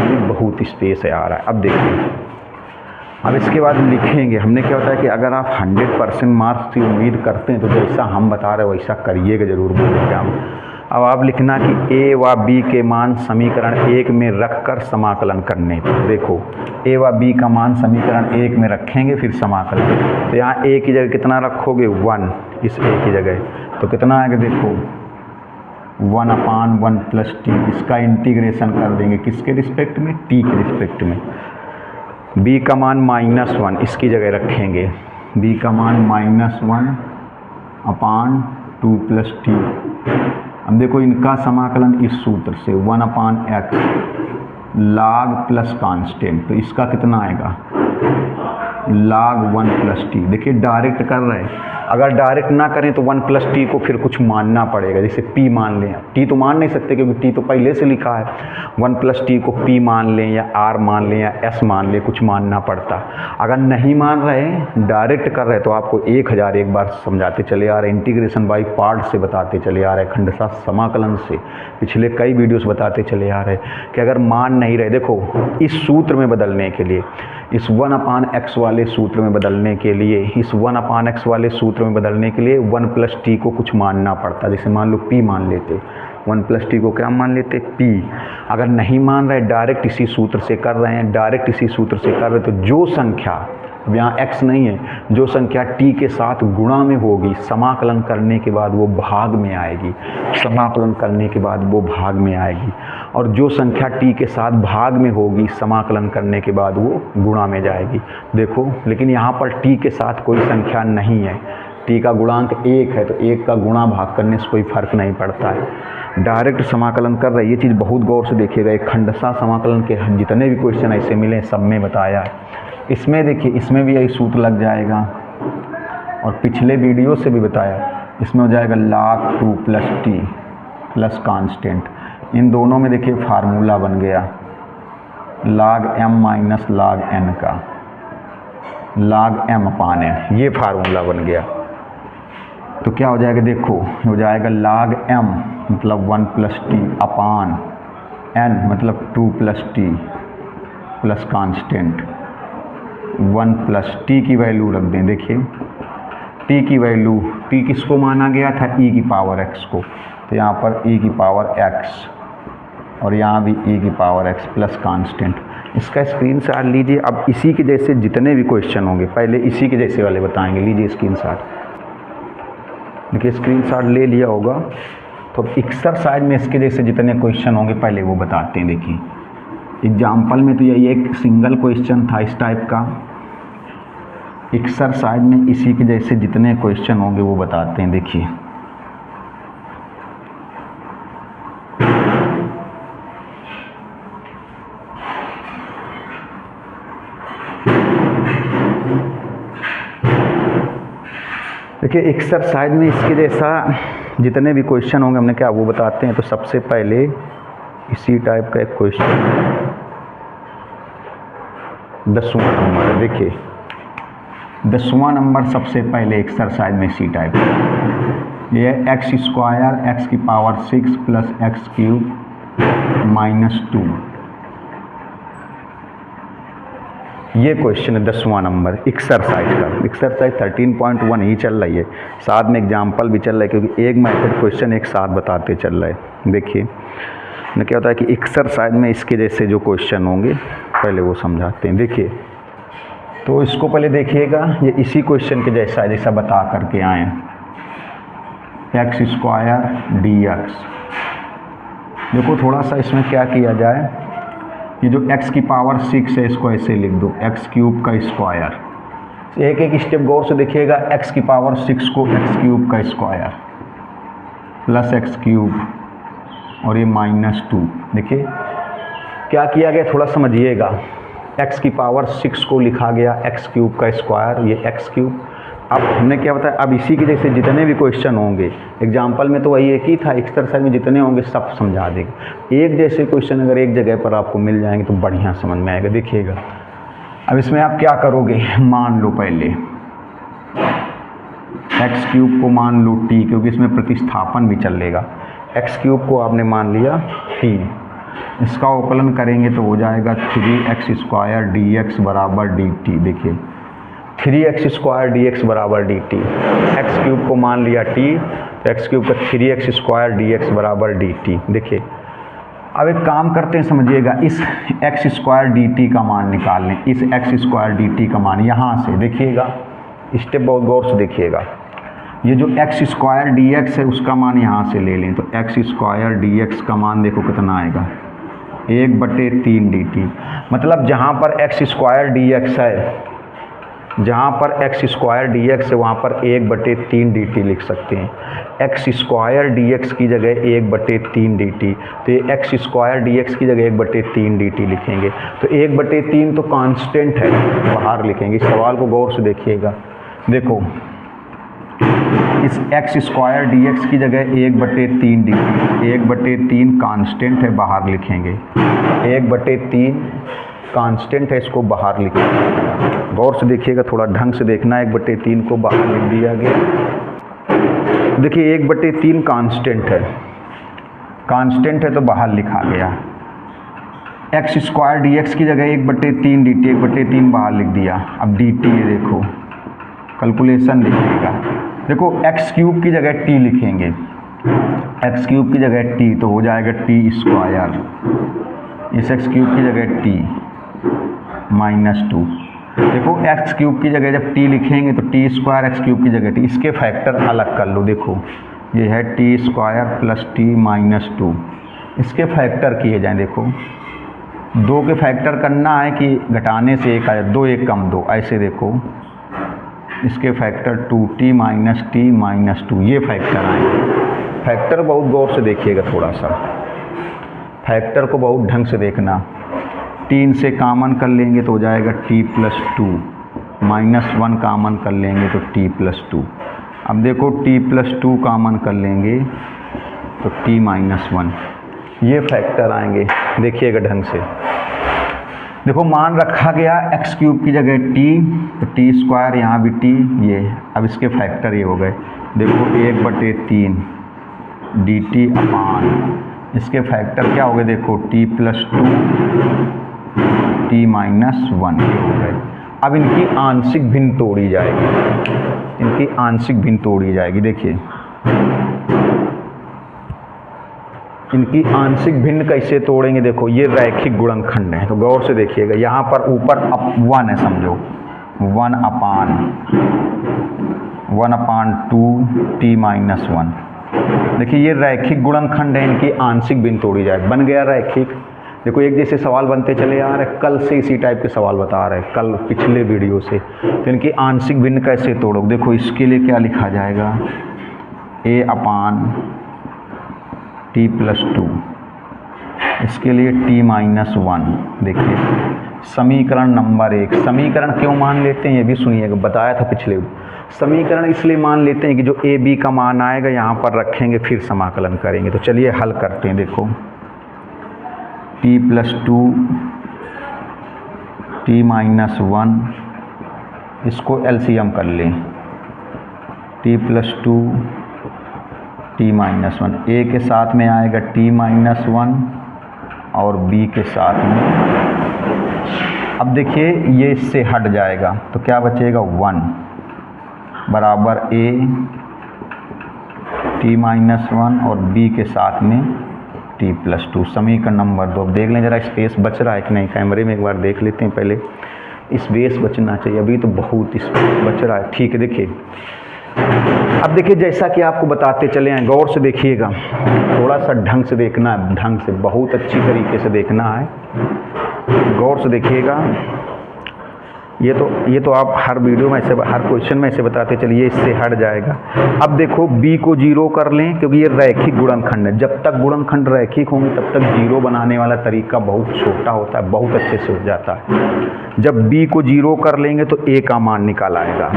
ये बहुत स्पेस है आ रहा है। अब देखिए, अब इसके बाद लिखेंगे। हमने क्या होता है कि अगर आप 100% मार्क्स की उम्मीद करते हैं तो जैसा हम बता रहे हैं वैसा करिएगा ज़रूर, बोलेंगे हम। अब आप लिखना कि ए व बी के मान समीकरण 1 में रखकर समाकलन करने पर। देखो ए व बी का मान समीकरण 1 में रखेंगे फिर समाकलन, तो यहाँ ए की जगह कितना रखोगे 1, इस ए की जगह तो कितना आएगा देखो 1/1 + t। इसका इंटीग्रेशन कर देंगे किसके रिस्पेक्ट में, t के रिस्पेक्ट में। b का मान -1 इसकी जगह रखेंगे, b का मान -1/2 + t। अब देखो इनका समाकलन इस सूत्र से 1/x log प्लस कांस्टेंट, तो इसका कितना आएगा log 1 + t। देखिए डायरेक्ट कर रहे हैं, अगर डायरेक्ट ना करें तो 1 + t को फिर कुछ मानना पड़ेगा, जैसे p मान लें। t तो मान नहीं सकते क्योंकि t तो पहले से लिखा है। 1 + t को p मान लें या r मान लें या s मान लें, कुछ मानना पड़ता। अगर नहीं मान रहे डायरेक्ट कर रहे तो आपको 1001 बार समझाते चले आ रहे, इंटीग्रेशन बाई पार्ट से बताते चले आ रहे, खंडशः समाकलन से पिछले कई वीडियोस बताते चले आ रहे कि अगर मान नहीं रहे, देखो इस सूत्र में बदलने के लिए, इस 1/x वाले सूत्र में बदलने के लिए, इस 1/x वाले सूत्र में बदलने के लिए 1 + t को कुछ मानना पड़ता। जैसे मान लो p मान लेते, 1 + t को क्या मान लेते p। अगर नहीं मान रहे डायरेक्ट इसी सूत्र से कर रहे हैं, डायरेक्ट इसी सूत्र से कर रहे तो जो संख्या, अब यहाँ x नहीं है, जो संख्या t के साथ गुणा में होगी समाकलन करने के बाद वो भाग में आएगी, समाकलन करने के बाद वो भाग में आएगी। और जो संख्या t के साथ भाग में होगी समाकलन करने के बाद वो गुणा में जाएगी। देखो लेकिन यहाँ पर t के साथ कोई संख्या नहीं है, t का गुणांक 1 है तो 1 का गुणा भाग करने से कोई फर्क नहीं पड़ता है। डायरेक्ट समाकलन कर रहे, ये चीज़ बहुत गौर से देखिएगा। एक खंडशः समाकलन के जितने भी क्वेश्चन ऐसे मिले सब में बताया है। इसमें देखिए इसमें भी यही सूत्र लग जाएगा और पिछले वीडियो से भी बताया, इसमें हो जाएगा log 2 + t प्लस कांस्टेंट। इन दोनों में देखिए फार्मूला बन गया log m - log n का, log m/n, ये फार्मूला बन गया। तो क्या हो जाएगा देखो, हो जाएगा log m मतलब 1 + t n मतलब 2 + t प्लस कांस्टेंट 1 + t की वैल्यू रख दें। देखिए t की वैल्यू, t किसको माना गया था e⁻x को, तो यहाँ पर e⁻x और यहाँ भी e⁻x प्लस कांस्टेंट। इसका स्क्रीनशॉट लीजिए। अब इसी के जैसे जितने भी क्वेश्चन होंगे पहले इसी के जैसे वाले बताएंगे, लीजिए स्क्रीनशॉट। देखिए स्क्रीनशॉट ले लिया होगा, तो एक्सरसाइज में इसके जैसे जितने क्वेश्चन होंगे पहले वो बताते हैं। देखिए एग्जाम्पल में तो यही एक सिंगल क्वेश्चन था इस टाइप का, एक्सरसाइज में इसी के जैसे जितने क्वेश्चन होंगे वो बताते हैं। देखिए देखिए एक्सरसाइज में इसके जैसा जितने भी क्वेश्चन होंगे हमने क्या वो बताते हैं। तो सबसे पहले इसी टाइप का एक क्वेश्चन 10वां नंबर है। देखिए 10वां नंबर सबसे पहले एक्सरसाइज में इसी टाइप का, ये x² x⁻6 + x³ - 2, ये क्वेश्चन है 10वां नंबर एक्सरसाइज का। एक्सरसाइज 13.1 ही चल रही है, साथ में एग्जाम्पल भी चल रहा है क्योंकि एक मेथड क्वेश्चन एक साथ बताते चल रहा है। देखिए क्या होता है कि एक्सरसाइज में इसके जैसे जो क्वेश्चन होंगे पहले वो समझाते हैं। देखिए तो इसको पहले देखिएगा, ये इसी क्वेश्चन के जैसा बता करके आए, x² dx। देखो थोड़ा सा इसमें क्या किया जाए, ये जो x⁻6 है इसको ऐसे लिख दो x³ का स्क्वायर। एक एक स्टेप गौर से देखिएगा, x⁻6 को x³ का स्क्वायर प्लस x³ और ये -2। देखिए क्या किया गया थोड़ा समझिएगा, x⁻6 को लिखा गया x³ का स्क्वायर, ये x³। अब हमने क्या बताया, अब इसी के जैसे जितने भी क्वेश्चन होंगे, एग्जाम्पल में तो वही एक ही था, एक्सरसाइज में जितने होंगे सब समझा देंगे। एक जैसे क्वेश्चन अगर एक जगह पर आपको मिल जाएंगे तो बढ़िया समझ में आएगा। देखिएगा अब इसमें आप क्या करोगे, मान लो पहले एक्स क्यूब को मान लो टी, क्योंकि इसमें प्रतिस्थापन भी चलेगा। एक्स क्यूब को आपने मान लिया टी, इसका अवकलन करेंगे तो हो जाएगा 3x स्क्वायर डी एक्स बराबर डी टी। देखिए 3x स्क्वायर डी एक्स बराबर डी टी, एक्स क्यूब को मान लिया टी, तो एक्स क्यूब का 3x स्क्वायर डी एक्स बराबर डी टी। देखिए अब एक काम करते हैं, समझिएगा, इस एक्स स्क्वायर डी टी का मान निकाल लें, इस एक्स स्क्वायर डी टी का मान यहाँ से देखिएगा, स्टेप बहुत गौर से देखिएगा। ये जो एक्स स्क्वायर डी एक्स है उसका मान यहाँ से ले लें, तो एक्स स्क्वायर डी एक्स का मान देखो कितना आएगा, 1/3 डी टी। मतलब जहाँ पर एक्स स्क्वायर डी एक्स है, जहाँ पर एक्स स्क्वायर डी एक्स है वहाँ पर 1/3 डी टी लिख सकते हैं। एक्स स्क्वायर डी एक्स की जगह 1/3 डी टी, तो ये एक्स स्क्वायर डी एक्स की जगह 1/3 डी टी लिखेंगे। तो 1/3 तो कांस्टेंट है, बाहर लिखेंगे। इस सवाल को गौर से देखिएगा। देखो इस एक्स स्क्वायर डी एक्स की जगह 1/3 डी टी, 1/3 कांस्टेंट है, बाहर लिखेंगे। 1/3 कांस्टेंट है, इसको बाहर लिखेंगे। गौर से देखिएगा, थोड़ा ढंग से देखना। 1/3 को बाहर लिख दिया गया। देखिए 1/3 कांस्टेंट है, कांस्टेंट है तो बाहर लिखा गया। एक्स स्क्वायर डी एक्स की जगह 1/3 डी टी, 1/3 बाहर लिख दिया। अब डी टी देखो, कैलकुलेशन देखिएगा। देखो एक्स क्यूब की जगह टी लिखेंगे, एक्स क्यूब की जगह टी, तो हो जाएगा टी स्क्वायर, इस एक्स क्यूब की जगह टी -2। देखो एक्स क्यूब की जगह जब टी लिखेंगे तो टी स्क्वायर एक्स क्यूब की जगह टी, इसके फैक्टर अलग कर लो। देखो ये है टी स्क्वायर प्लस टी -2, इसके फैक्टर किए जाएं। देखो 2 के फैक्टर करना है कि घटाने से 1 आया, 2 1 कम 2, ऐसे देखो इसके फैक्टर 2t -2, ये फैक्टर आएंगे। फैक्टर बहुत गौर से देखिएगा, थोड़ा सा फैक्टर को बहुत ढंग से देखना। 3 से कामन कर लेंगे तो हो जाएगा t + 2, -1 कामन कर लेंगे तो t + 2। अब देखो t + 2 कामन कर लेंगे तो t -1, ये फैक्टर आएंगे। देखिएगा ढंग से। देखो मान रखा गया एक्स क्यूब की जगह t, तो टी स्क्वायर, यहाँ भी t, ये। अब इसके फैक्टर ये हो गए। देखो 1/3 डी टी अपान, इसके फैक्टर क्या हो गए, देखो t + 2 t -1, ये हो गए। अब इनकी आंशिक भिन्न तोड़ी जाएगी, इनकी आंशिक भिन्न तोड़ी जाएगी। देखिए इनकी आंशिक भिन्न कैसे तोड़ेंगे, देखो ये रैखिक गुणनखंड है, तो गौर से देखिएगा। यहाँ पर ऊपर 1 है, समझो 1/2 t -1। देखिए ये रैखिक गुणनखंड है, इनकी आंशिक भिन्न तोड़ी जाए, बन गया रैखिक। देखो एक जैसे सवाल बनते चले आ रहे, कल से इसी टाइप के सवाल बता रहे, कल पिछले वीडियो से। तो इनकी आंशिक भिन्न कैसे तोड़ो, देखो इसके लिए क्या लिखा जाएगा, a/t + 2, इसके लिए t -1। देखिए समीकरण नंबर 1। समीकरण क्यों मान लेते हैं ये भी सुनिएगा, बताया था पिछले। समीकरण इसलिए मान लेते हैं कि जो a b का मान आएगा यहाँ पर रखेंगे, फिर समाकलन करेंगे। तो चलिए हल करते हैं। देखो t + 2 t -1, इसको एलसीएम कर लें, t + 2 t -1, a के साथ में आएगा t -1 और b के साथ में। अब देखिए ये इससे हट जाएगा तो क्या बचेगा, 1 बराबर a t -1 और b के साथ में t + 2। समीकरण नंबर 2। अब देख लें जरा स्पेस बच रहा है कि नहीं, कैमरे में एक बार देख लेते हैं पहले। स्पेस बचना चाहिए, अभी तो बहुत स्पेस बच रहा है। ठीक है, देखिए अब देखिए जैसा कि आपको बताते चले हैं, गौर से देखिएगा, थोड़ा सा ढंग से देखना है, ढंग से बहुत अच्छी तरीके से देखना है, गौर से देखिएगा। ये तो आप हर वीडियो में ऐसे, हर क्वेश्चन में ऐसे बताते चलिए, इससे हट जाएगा। अब देखो b को 0 कर लें, क्योंकि ये रैखिक गुणनखंड है। जब तक गुणनखंड रैखिक होंगे तब तक 0 बनाने वाला तरीका बहुत छोटा होता है, बहुत अच्छे से हो जाता है। जब b को 0 कर लेंगे तो a का मान निकाल आएगा।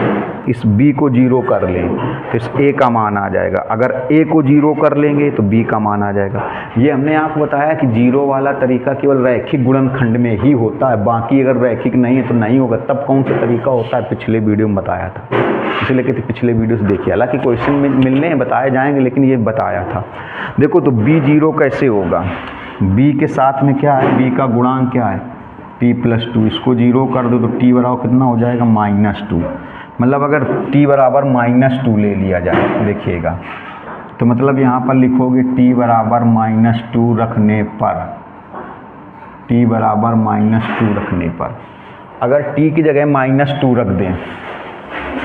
इस b को 0 कर लें तो इस a का मान आ जाएगा। अगर a को 0 कर लेंगे तो b का मान आ जाएगा। ये हमने आपको बताया कि 0 वाला तरीका केवल रैखिक गुणनखंड में ही होता है, बाकी अगर रैखिक नहीं है तो नहीं होगा, तब कौन सा तरीका होता है पिछले वीडियो में बताया था, इसलिए कहते पिछले वीडियो से देखिए। हालांकि क्वेश्चन में मिलने बताए जाएंगे, लेकिन ये बताया था। देखो तो b0 कैसे होगा, b के साथ में क्या है, b का गुणांक क्या है t+2, इसको 0 कर दो तो t बराबर कितना हो जाएगा -2। मतलब अगर t बराबर -2 ले लिया जाए, देखिएगा तो मतलब यहाँ पर लिखोगे t बराबर -2 रखने पर, t बराबर -2 रखने पर अगर t की जगह -2 रख दें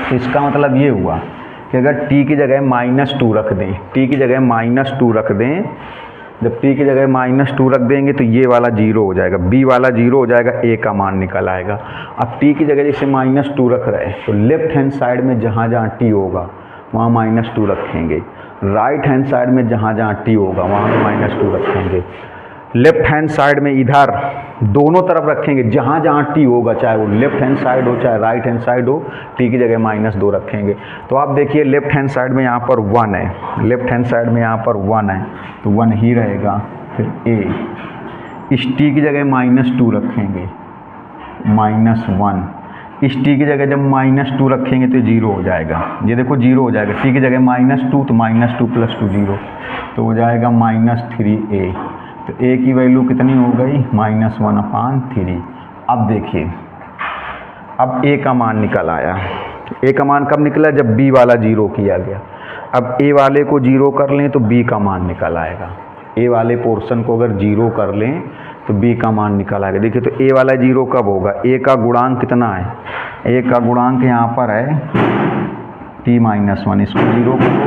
तो इसका मतलब ये हुआ कि अगर t की जगह -2 रख दें, t की जगह -2 रख दें, जब t की जगह -2 रख देंगे तो ये वाला 0 हो जाएगा, b वाला 0 हो जाएगा, a का मान निकल आएगा। अब t की जगह जैसे -2 रख रहे हैं तो लेफ्ट हैंड साइड में जहाँ जहाँ t होगा वहाँ -2 रखेंगे, राइट हैंड साइड में जहाँ जहाँ t होगा वहाँ -2 रखेंगे, लेफ्ट हैंड साइड में इधर दोनों तरफ रखेंगे, जहाँ जहाँ t होगा, चाहे वो लेफ्ट हैंड साइड हो चाहे राइट हैंड साइड हो, t की जगह -2 रखेंगे। तो आप देखिए लेफ्ट हैंड साइड में यहाँ पर 1 है, लेफ्ट हैंड साइड में यहाँ पर 1 है तो 1 ही रहेगा। फिर a, इस t की जगह -2 रखेंगे, -1, इस t की जगह जब -2 रखेंगे तो 0 हो जाएगा, ये देखो 0 हो जाएगा, t की जगह -2 तो -2 + 2 0 तो हो जाएगा -3a। तो a की वैल्यू कितनी हो गई -1/3। अब देखिए अब a का मान निकल आया, a का मान कब निकला, जब b वाला 0 किया गया। अब a वाले को 0 कर लें तो b का मान निकल आएगा, a वाले पोर्शन को अगर 0 कर लें तो b का मान निकल आएगा। देखिए तो a वाला 0 कब होगा, a का गुणांक कितना है, a का गुणांक यहाँ पर है t-1, इसको 0 करो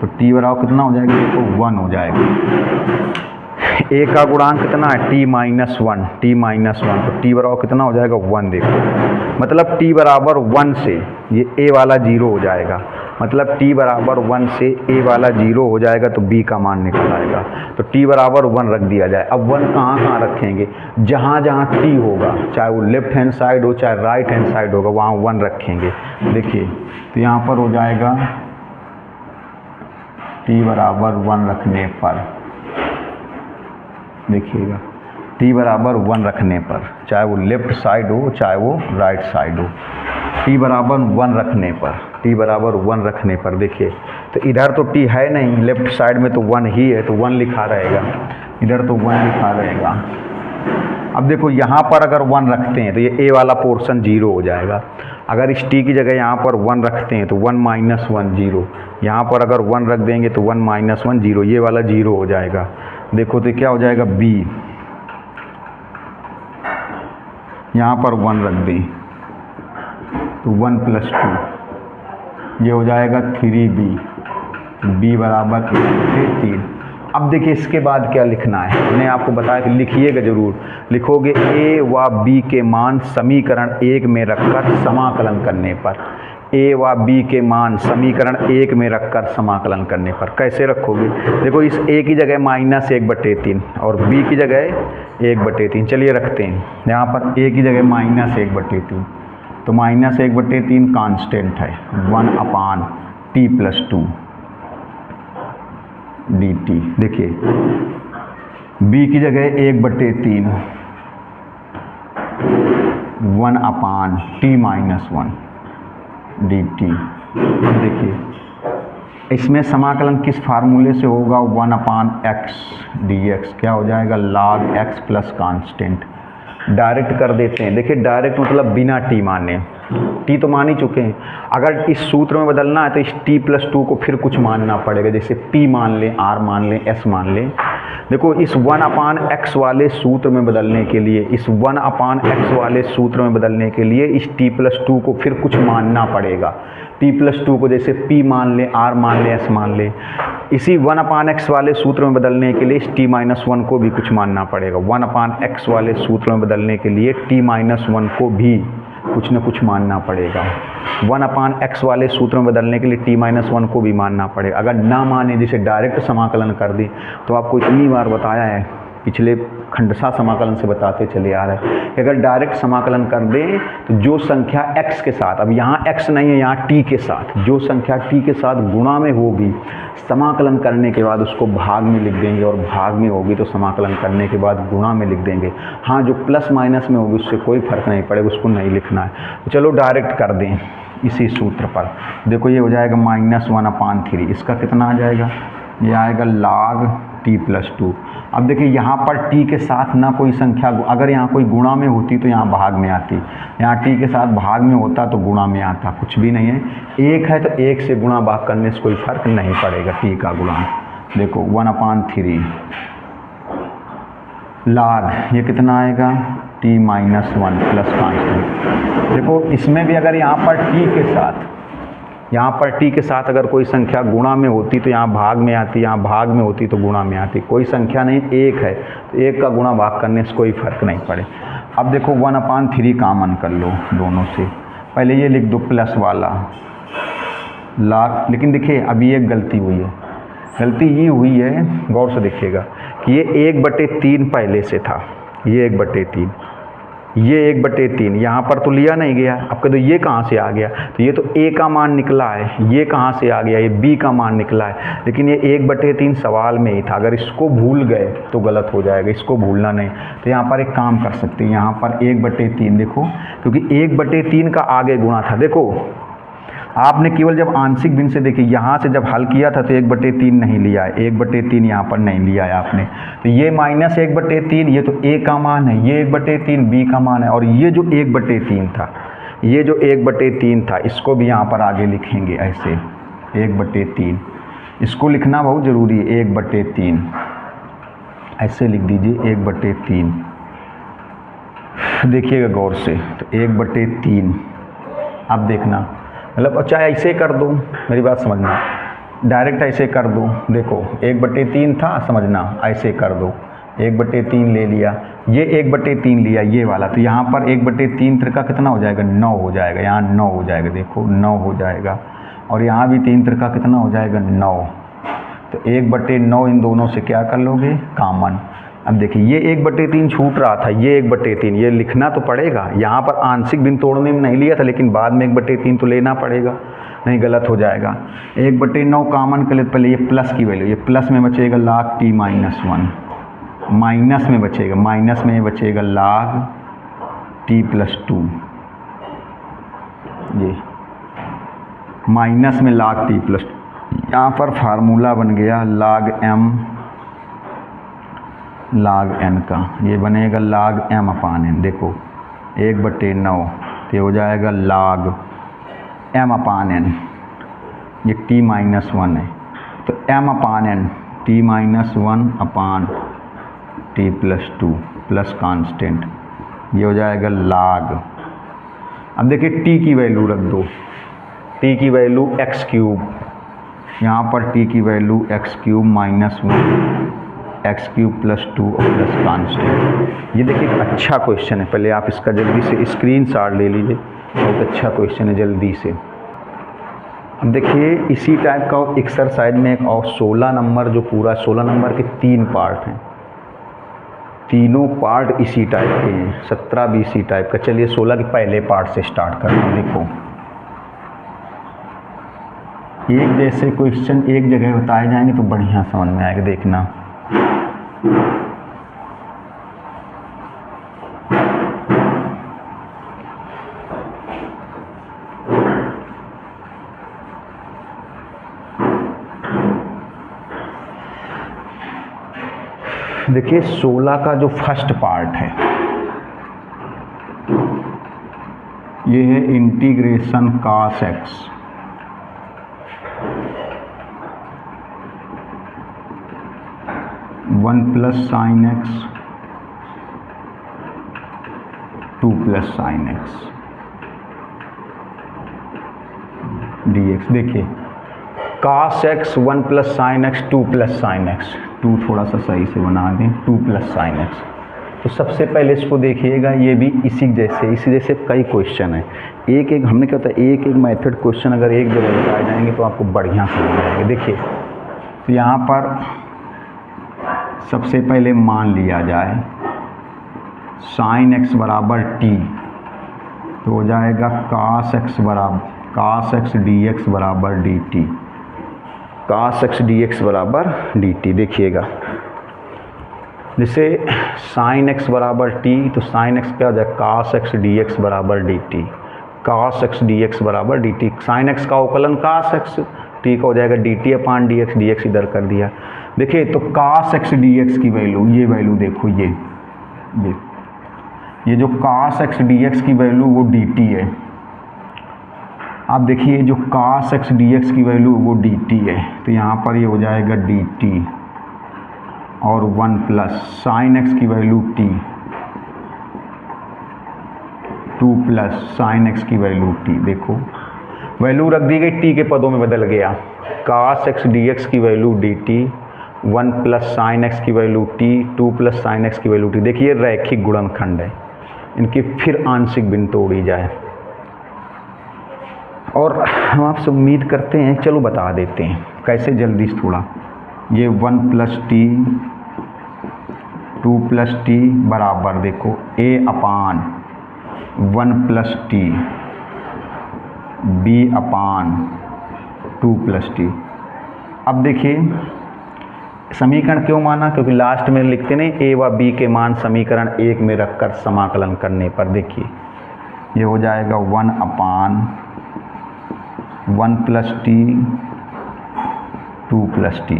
तो t बराबर कितना हो जाएगा, देखो 1 हो जाएगा। a का गुणांक कितना है t-1, तो t बराबर कितना हो जाएगा 1। देखो मतलब t बराबर 1 से ये a वाला 0 हो जाएगा, मतलब t बराबर 1 से a वाला 0 हो जाएगा तो b का मान निकल आएगा। तो t बराबर 1 रख दिया जाए। अब 1 कहाँ कहाँ रखेंगे, जहाँ जहाँ t होगा, चाहे वो लेफ्ट हैंड साइड हो चाहे राइट हैंड साइड होगा, वहाँ 1 रखेंगे। देखिए तो यहाँ पर हो जाएगा t बराबर 1 रखने पर, देखिएगा t बराबर 1 रखने पर, चाहे वो लेफ्ट साइड हो चाहे वो राइट साइड हो, t बराबर 1 रखने पर, t बराबर 1 रखने पर देखिए तो इधर तो t है नहीं, लेफ्ट साइड में तो 1 ही है तो 1 लिखा रहेगा, इधर तो 1 लिखा रहेगा। अब देखो यहाँ पर अगर 1 रखते हैं तो ये a वाला पोर्शन 0 हो जाएगा। अगर इस t की जगह यहाँ पर 1 रखते हैं तो 1 - 1 0, यहाँ पर अगर 1 रख देंगे तो 1 - 1 0, ये वाला 0 हो जाएगा। देखो तो क्या हो जाएगा b, यहाँ पर 1 रख दें तो 1 + 2, ये हो जाएगा 3b, b बराबर 3। अब देखिए इसके बाद क्या लिखना है, मैंने आपको बताया कि लिखिएगा जरूर, लिखोगे a व b के मान समीकरण 1 में रखकर समाकलन करने पर, a व b के मान समीकरण 1 में रखकर समाकलन करने पर कैसे रखोगे। देखो इस a की जगह -1/3 और b की जगह 1/3, चलिए रखते हैं। यहाँ पर a की जगह -1/3 तो -1/3 कांस्टेंट है, 1/t+2 dt। देखिए b की जगह 1/3 1/t-1 dt। देखिए इसमें समाकलन किस फार्मूले से होगा, 1/x dx क्या हो जाएगा log x plus constant. Direct कर देते हैं, देखिए डायरेक्ट मतलब बिना t माने, t तो मान ही चुके हैं। अगर इस सूत्र में बदलना है तो इस t+2 को फिर कुछ मानना पड़ेगा, जैसे p मान लें, r मान लें, s मान लें। देखो इस 1/x वाले सूत्र में बदलने के लिए, इस 1/x वाले सूत्र में बदलने के लिए इस t+2 को फिर कुछ मानना पड़ेगा। t+2 को जैसे p मान लें, r मान लें, s मान लें। इसी 1/x वाले सूत्र में बदलने के लिए इस t-1 को भी कुछ मानना पड़ेगा। 1/x वाले सूत्र में बदलने के लिए t-1 को भी कुछ न कुछ मानना पड़ेगा। 1/x वाले सूत्र में बदलने के लिए t-1 को भी मानना पड़ेगा। अगर ना माने, जैसे डायरेक्ट समाकलन कर दें, तो आपको इतनी बार बताया है पिछले खंडशः समाकलन से बताते चले आ रहे हैं कि अगर डायरेक्ट समाकलन कर दें तो जो संख्या x के साथ, अब यहाँ x नहीं है, यहाँ t के साथ, जो संख्या t के साथ गुणा में होगी समाकलन करने के बाद उसको भाग में लिख देंगे, और भाग में होगी तो समाकलन करने के बाद गुणा में लिख देंगे। हाँ, जो प्लस माइनस में होगी उससे कोई फर्क नहीं पड़ेगा, उसको नहीं लिखना है। तो चलो डायरेक्ट कर दें इसी सूत्र पर। देखो ये हो जाएगा -1/3, इसका कितना आ जाएगा, ये आएगा log t+2। अब देखिए यहाँ पर t के साथ ना कोई संख्या, अगर यहाँ कोई गुणा में होती तो यहाँ भाग में आती, यहाँ t के साथ भाग में होता तो गुणा में आता, कुछ भी नहीं है। एक है तो एक से गुणा भाग करने से कोई फर्क नहीं पड़ेगा, t का गुणा। देखो 1/3 log, ये कितना आएगा t-1 प्लस कांस्टेंट। देखो इसमें भी अगर यहाँ पर t के साथ, यहाँ पर t के साथ अगर कोई संख्या गुणा में होती तो यहाँ भाग में आती, यहाँ भाग में होती तो गुणा में आती। कोई संख्या नहीं, एक है तो एक का गुणा भाग करने से कोई फर्क नहीं पड़े। अब देखो 1/3 कॉमन कर लो दोनों से, पहले ये लिख दो प्लस वाला log। लेकिन देखिए अभी एक गलती हुई है, गलती ये हुई है, गौर से देखिएगा कि ये 1/3 पहले से था, ये 1/3, ये 1/3 यहाँ पर तो लिया नहीं गया। अब तो ये कहाँ से आ गया, तो ये तो a का मान निकला है, ये कहाँ से आ गया, ये b का मान निकला है। लेकिन ये 1/3 सवाल में ही था, अगर इसको भूल गए तो गलत हो जाएगा, इसको भूलना नहीं। तो यहाँ पर एक काम कर सकते हैं, यहाँ पर 1/3 देखो, क्योंकि 1/3 का आगे गुणा था। देखो आपने केवल जब आंशिक भिन्न से देखिए, यहाँ से जब हल किया था तो 1/3 नहीं लिया है, 1/3 यहाँ पर नहीं लिया है आपने। तो ये -1/3, ये तो a का मान है, ये 1/3 b का मान है, और ये जो 1/3 था, ये जो 1/3 था, इसको भी यहाँ पर आगे लिखेंगे ऐसे 1/3। इसको लिखना बहुत ज़रूरी है, 1/3 ऐसे लिख दीजिए 1/3। देखिएगा गौर से, तो 1/3। अब देखना, मतलब चाहे ऐसे कर दो, मेरी बात समझना, डायरेक्ट ऐसे कर दो। देखो 1/3 था, समझना ऐसे कर दो, 1/3 ले लिया, ये 1/3 लिया ये वाला, तो यहाँ पर 1/3 त्रिका कितना हो जाएगा, 9 हो जाएगा, यहाँ 9 हो जाएगा, देखो 9 हो जाएगा, और यहाँ भी 3 त्रिका कितना हो जाएगा, 9। तो 1/9 इन दोनों से क्या कर लोगे, कॉमन। अब देखिए ये 1/3 छूट रहा था, ये 1/3, ये लिखना तो पड़ेगा। यहाँ पर आंशिक भिन्न तोड़ने में नहीं लिया था, लेकिन बाद में 1/3 तो लेना पड़ेगा, नहीं गलत हो जाएगा। 1/9 कॉमन कर ले, पहले ये प्लस की वैल्यू, ये प्लस में बचेगा log t-1, माइनस में बचेगा, माइनस में बचेगा log t+2, ये माइनस में log t+2। यहाँ पर फार्मूला बन गया log n का, ये बनेगा log m/n। देखो 1/9 तो हो जाएगा log m/n, ये t-1 है, तो m/n t-1 t+2 plus constant, ये हो जाएगा log। अब देखिए t की वैल्यू रख दो, t की वैल्यू x3, यहाँ पर t की वैल्यू x3 - 1 x³ + 2 और प्लस कांस्टेंट। ये देखिए अच्छा क्वेश्चन है, पहले आप इसका जल्दी से स्क्रीनशॉट ले लीजिए, बहुत अच्छा क्वेश्चन है, जल्दी से। अब देखिए इसी टाइप का एक्सरसाइज में एक और 16 नंबर, जो पूरा 16 नंबर के 3 पार्ट हैं, तीनों पार्ट इसी टाइप के हैं, 17-20 इसी टाइप का। चलिए 16 के पहले पार्ट से स्टार्ट करते हैं। देखो एक जैसे क्वेश्चन एक जगह बताए जाएंगे तो बढ़िया समझ में आएगा, देखना। देखिए 16 का जो फर्स्ट पार्ट है ये है integration cos x 1 + sin x 2 + sin x dx। देखिए cos x 1 + sin x 2 + sin x, 2 थोड़ा सा सही से बना दें, 2 + sin x। तो सबसे पहले इसको देखिएगा, ये भी इसी जैसे कई क्वेश्चन है। एक एक हमने क्या होता है, एक एक मेथड क्वेश्चन अगर एक जगह बताए जाएंगे तो आपको बढ़िया समझ आएंगे। देखिए तो यहाँ पर सबसे पहले मान लिया जाए साइन एक्स बराबर टी, तो हो जाएगा कास एक्स डी एक्स बराबर डी टी, कास एक्स डी एक्स बराबर डी टी। देखिएगा जैसे साइन एक्स बराबर टी, तो साइन एक्स क्या हो जाएगा कास एक्स डी एक्स बराबर डी टी, कास एक्स डी एक्स बराबर डी टी। साइन एक्स का अवकलन कास एक्स, टी का हो जाएगा D T upon D x इधर कर दिया। देखिए तो कास एक्स डी एक्स की वैल्यू, ये वैल्यू देखो, ये जो कास एक्स डी एक्स की वैल्यू वो डी टी है। आप देखिए जो कास एक्स डी एक्स की वैल्यू वो डी टी है, तो यहाँ पर ये हो जाएगा डी टी और 1 प्लस साइन एक्स की value t, 2 plus sine x की वैल्यू टी। देखो वैल्यू रख दी गई, टी के पदों में बदल गया, कास एक्स डी एक्स की value d t, 1 plus sine x की value t, 2 plus sine x की वैल्यू टी। देखिए रैखिक गुणनखंड है, इनकी फिर आंशिक भिन्न तोड़ी जाए। और हम आपसे उम्मीद करते हैं, चलो बता देते हैं कैसे जल्दी से थोड़ा। ये 1 प्लस टी 2 प्लस टी बराबर देखो a upon 1 plus T b upon 2 plus T. अब देखिए समीकरण क्यों माना, क्योंकि लास्ट में लिखते नहीं a व b के मान समीकरण 1 में रखकर समाकलन करने पर देखिए ये हो जाएगा 1 अपान 1 plus T 2 plus T,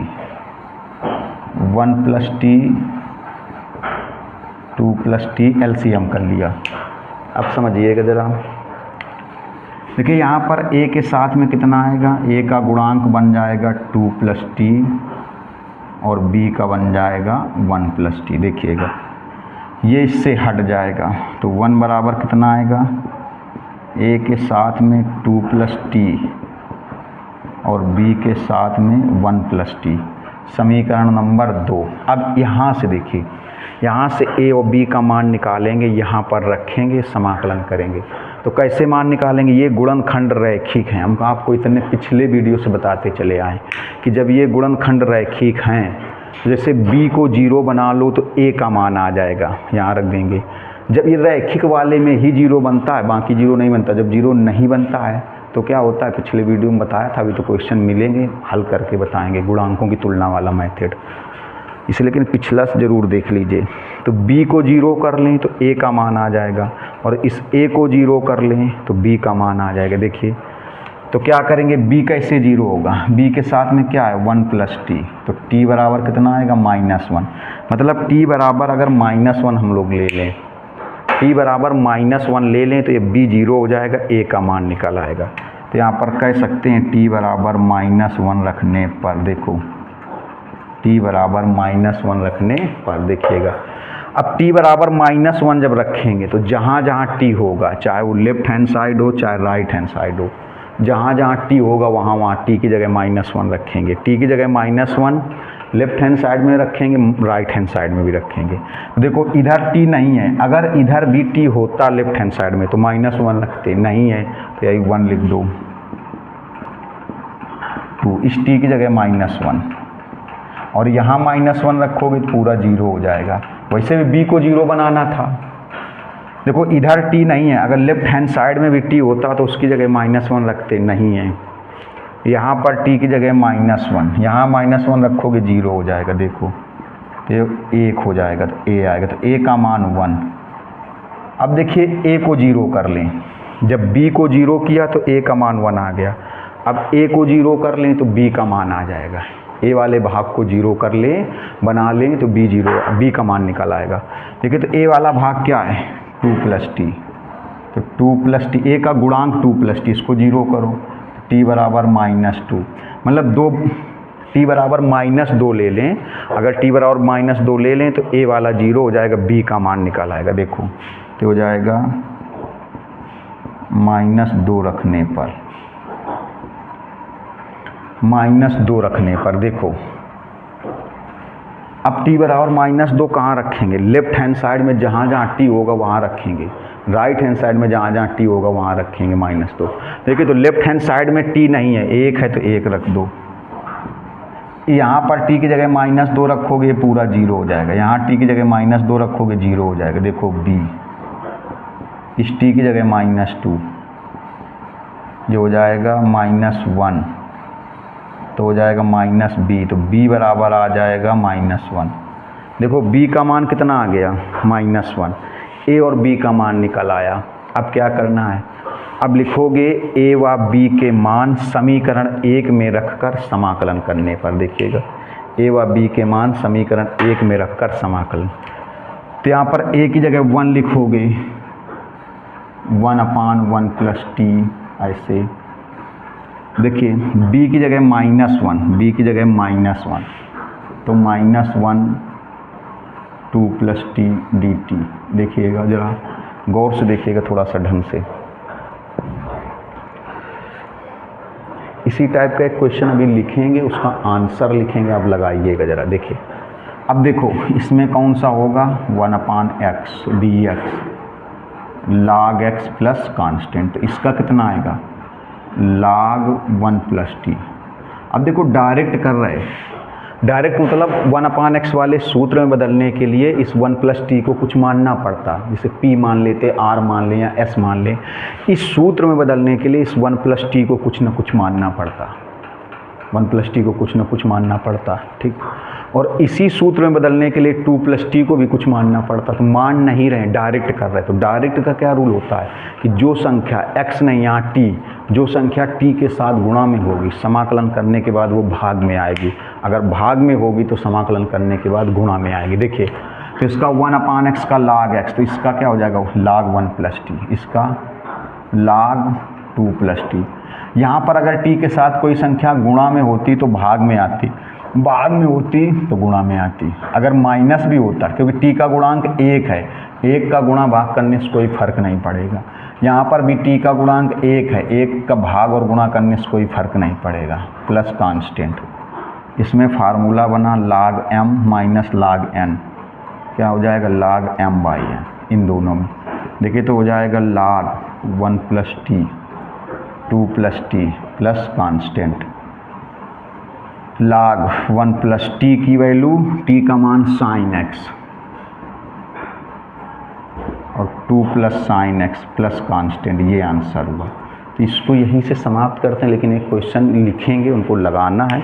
1 plus T 2 plus T, LCM कर लिया। अब समझिएगा ज़रा, देखिए यहाँ पर a के साथ में कितना आएगा, a का गुणांक बन जाएगा 2 प्लस टी और b का बन जाएगा 1 प्लस टी। देखिएगा ये इससे हट जाएगा, तो 1 बराबर कितना आएगा, a के साथ में 2 प्लस टी और b के साथ में 1 प्लस टी, समीकरण नंबर 2। अब यहाँ से देखिए, यहाँ से a और b का मान निकालेंगे, यहाँ पर रखेंगे, समाकलन करेंगे। तो कैसे मान निकालेंगे, ये गुणनखंड रैखिक हैं। हम आपको इतने पिछले वीडियो से बताते चले आए कि जब ये गुणनखंड रैखिक हैं, तो जैसे b को 0 बना लो तो a का मान आ जाएगा, यहाँ रख देंगे। जब ये रैखिक वाले में ही 0 बनता है, बाकी 0 नहीं बनता। जब 0 नहीं बनता है तो क्या होता है, पिछले वीडियो में बताया था, अभी तो क्वेश्चन मिलेंगे हल करके बताएंगे, गुणांकों की तुलना वाला मेथड, इसलिए लेकिन पिछला से ज़रूर देख लीजिए। तो b को 0 कर लें तो a का मान आ जाएगा, और इस a को 0 कर लें तो b का मान आ जाएगा। देखिए तो क्या करेंगे, b कैसे 0 होगा, b के साथ में क्या है 1 प्लस टी, तो t बराबर कितना आएगा -1। मतलब t बराबर अगर -1 हम लोग ले लें, t बराबर -1 ले लें तो ये b 0 हो जाएगा, a का मान निकल आएगा। तो यहाँ पर कह सकते हैं t बराबर -1 रखने पर, देखो t बराबर -1 रखने पर देखिएगा। अब t बराबर -1 जब रखेंगे तो जहाँ जहाँ t होगा, चाहे वो लेफ्ट हैंड साइड हो चाहे राइट हैंड साइड हो, जहाँ जहाँ t होगा वहाँ वहाँ t की जगह -1 रखेंगे। t की जगह -1 लेफ्ट हैंड साइड में रखेंगे, राइट हैंड साइड में भी रखेंगे। देखो इधर t नहीं है, अगर इधर भी t होता लेफ्ट हैंड साइड में तो -1 रखते, नहीं है तो यही 1 लिख दो, 2 इस t की जगह -1, और यहाँ -1 रखोगे तो पूरा 0 हो जाएगा। वैसे भी b को 0 बनाना था। देखो इधर t नहीं है, अगर लेफ्ट हैंड साइड में भी t होता तो उसकी जगह -1 रखते, नहीं है। यहाँ पर t की जगह -1, यहाँ -1 रखोगे 0 हो जाएगा। देखो तो 1 हो जाएगा, तो a आएगा, तो a का मान 1। अब देखिए a को 0 कर लें, जब b को 0 किया तो a का मान 1 आ गया। अब a को 0 कर लें तो b का मान आ जाएगा। a वाले भाग को 0 कर लें, बना लें तो b का मान निकल आएगा। देखिए तो a वाला भाग क्या है 2 प्लस टी, तो 2 प्लस टी, a का गुणांक 2 प्लस टी, इसको 0 करो, t बराबर -2, मतलब t बराबर -2 ले लें। अगर t बराबर -2 ले लें तो a वाला 0 हो जाएगा, b का मान निकल आएगा। देखो तो हो जाएगा -2 रखने पर, -2 रखने पर देखो अब t बराबर -2 कहाँ रखेंगे, लेफ्ट हैंड साइड में जहाँ जहाँ t होगा वहाँ रखेंगे, राइट हैंड साइड में जहाँ जहाँ t होगा वहाँ रखेंगे -2। देखिए तो लेफ्ट हैंड साइड में t नहीं है, 1 है तो 1 रख दो, यहाँ पर t की जगह -2 रखोगे ये पूरा 0 हो जाएगा, यहाँ t की जगह -2 रखोगे 0 हो जाएगा। देखो b, इस t की जगह -2 ये हो जाएगा -1, तो हो जाएगा -b, तो b बराबर आ जाएगा -1। देखो b का मान कितना आ गया -1, a और b का मान निकल आया। अब क्या करना है, अब लिखोगे a व b के मान समीकरण 1 में रखकर समाकलन करने पर। देखिएगा a व b के मान समीकरण 1 में रखकर समाकलन, तो यहाँ पर a की जगह 1 लिखोगे, 1/1 + t ऐसे। देखिए b की जगह -1, b की जगह -1, तो -1 2 + t dt। देखिएगा ज़रा गौर से देखिएगा थोड़ा सा ढंग से। इसी टाइप का एक क्वेश्चन अभी लिखेंगे, उसका आंसर लिखेंगे, आप लगाइएगा ज़रा। देखिए अब देखो इसमें कौन सा होगा, 1/x dx log x plus constant, तो इसका कितना आएगा log 1 + t। अब देखो डायरेक्ट कर रहे हैं, डायरेक्ट मतलब 1/x वाले सूत्र में बदलने के लिए इस 1 + t को कुछ मानना पड़ता, जैसे p मान लेते, r मान लें या s मान लें। इस सूत्र में बदलने के लिए इस 1 + t को कुछ ना कुछ मानना पड़ता, 1 + t को कुछ ना कुछ मानना पड़ता, ठीक। और इसी सूत्र में बदलने के लिए 2 + t को भी कुछ मानना पड़ता, तो मान नहीं रहे, डायरेक्ट कर रहे। तो डायरेक्ट का क्या रूल होता है कि जो संख्या x नहीं यहाँ t, जो संख्या t के साथ गुणा में होगी समाकलन करने के बाद वो भाग में आएगी, अगर भाग में होगी तो समाकलन करने के बाद गुणा में आएगी। देखिए तो इसका 1/x का log x, तो इसका क्या हो जाएगा log 1 + t, इसका log 2 + t। यहाँ पर अगर t के साथ कोई संख्या गुणा में होती तो भाग में आती, भाग में होती तो गुणा में आती। अगर माइनस भी होता, क्योंकि t का गुणांक 1 है, 1 का गुणा भाग करने से कोई फर्क नहीं पड़ेगा। यहाँ पर भी t का गुणांक 1 है, 1 का भाग और गुणा करने से कोई फर्क नहीं पड़ेगा, प्लस कांस्टेंट। इसमें फार्मूला बना log m - log n, क्या हो जाएगा log m/n, इन दोनों में देखिए तो हो जाएगा log 1 + t 2 + t plus constant. log 1 + t की वैल्यू, t का मान sin x और 2 + sin x प्लस कांस्टेंट, ये आंसर हुआ। तो इसको यहीं से समाप्त करते हैं, लेकिन एक क्वेश्चन लिखेंगे, उनको लगाना है,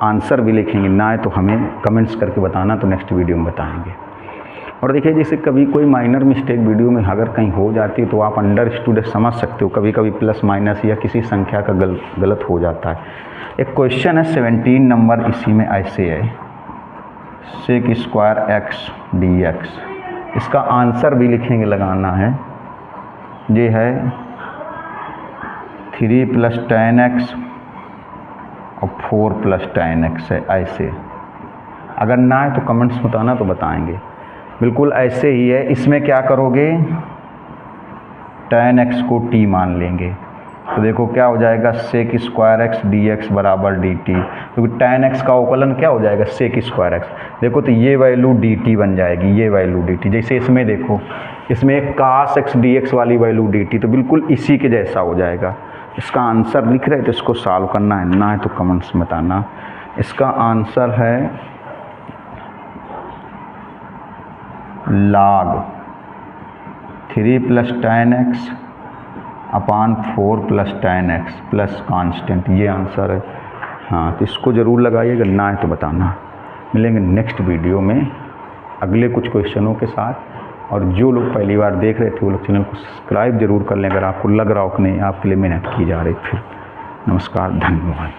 आंसर भी लिखेंगे, ना है तो हमें कमेंट्स करके बताना, तो नेक्स्ट वीडियो में बताएंगे। और देखिए जैसे कभी कोई माइनर मिस्टेक वीडियो में अगर कहीं हो जाती है तो आप अंडरस्टूड समझ सकते हो, कभी कभी प्लस माइनस या किसी संख्या का गलत हो जाता है। एक क्वेश्चन है 17 नंबर, इसी में ऐसे है sec² x dx, इसका आंसर भी लिखेंगे, लगाना है। ये है 3 + tan x और 4 + tan x है, ऐसे। अगर ना है तो कमेंट्स बताना, तो बताएंगे। बिल्कुल ऐसे ही है। इसमें क्या करोगे, tan x को t मान लेंगे, तो देखो क्या हो जाएगा sec² x dx = dt, क्योंकि tan x का अवकलन क्या हो जाएगा sec² x। देखो तो ये वैल्यू dt बन जाएगी, ये वैल्यू dt। जैसे इसमें देखो, इसमें एक cos x dx वाली वैल्यू dt, तो बिल्कुल इसी के जैसा हो जाएगा। इसका आंसर लिख रहे हैं तो इसको सॉल्व करना है, ना है तो कमेंट्स में बताना। इसका आंसर है log 3 + tan x / 4 + tan x plus constant, ये आंसर है। हाँ तो इसको ज़रूर लगाइएगा, ना है तो बताना। मिलेंगे नेक्स्ट वीडियो में अगले कुछ क्वेश्चनों के साथ। और जो लोग पहली बार देख रहे थे वो लोग चैनल को सब्सक्राइब जरूर कर लें, अगर आपको लग रहा हो कि नहीं आपके लिए मेहनत की जा रही। फिर नमस्कार, धन्यवाद।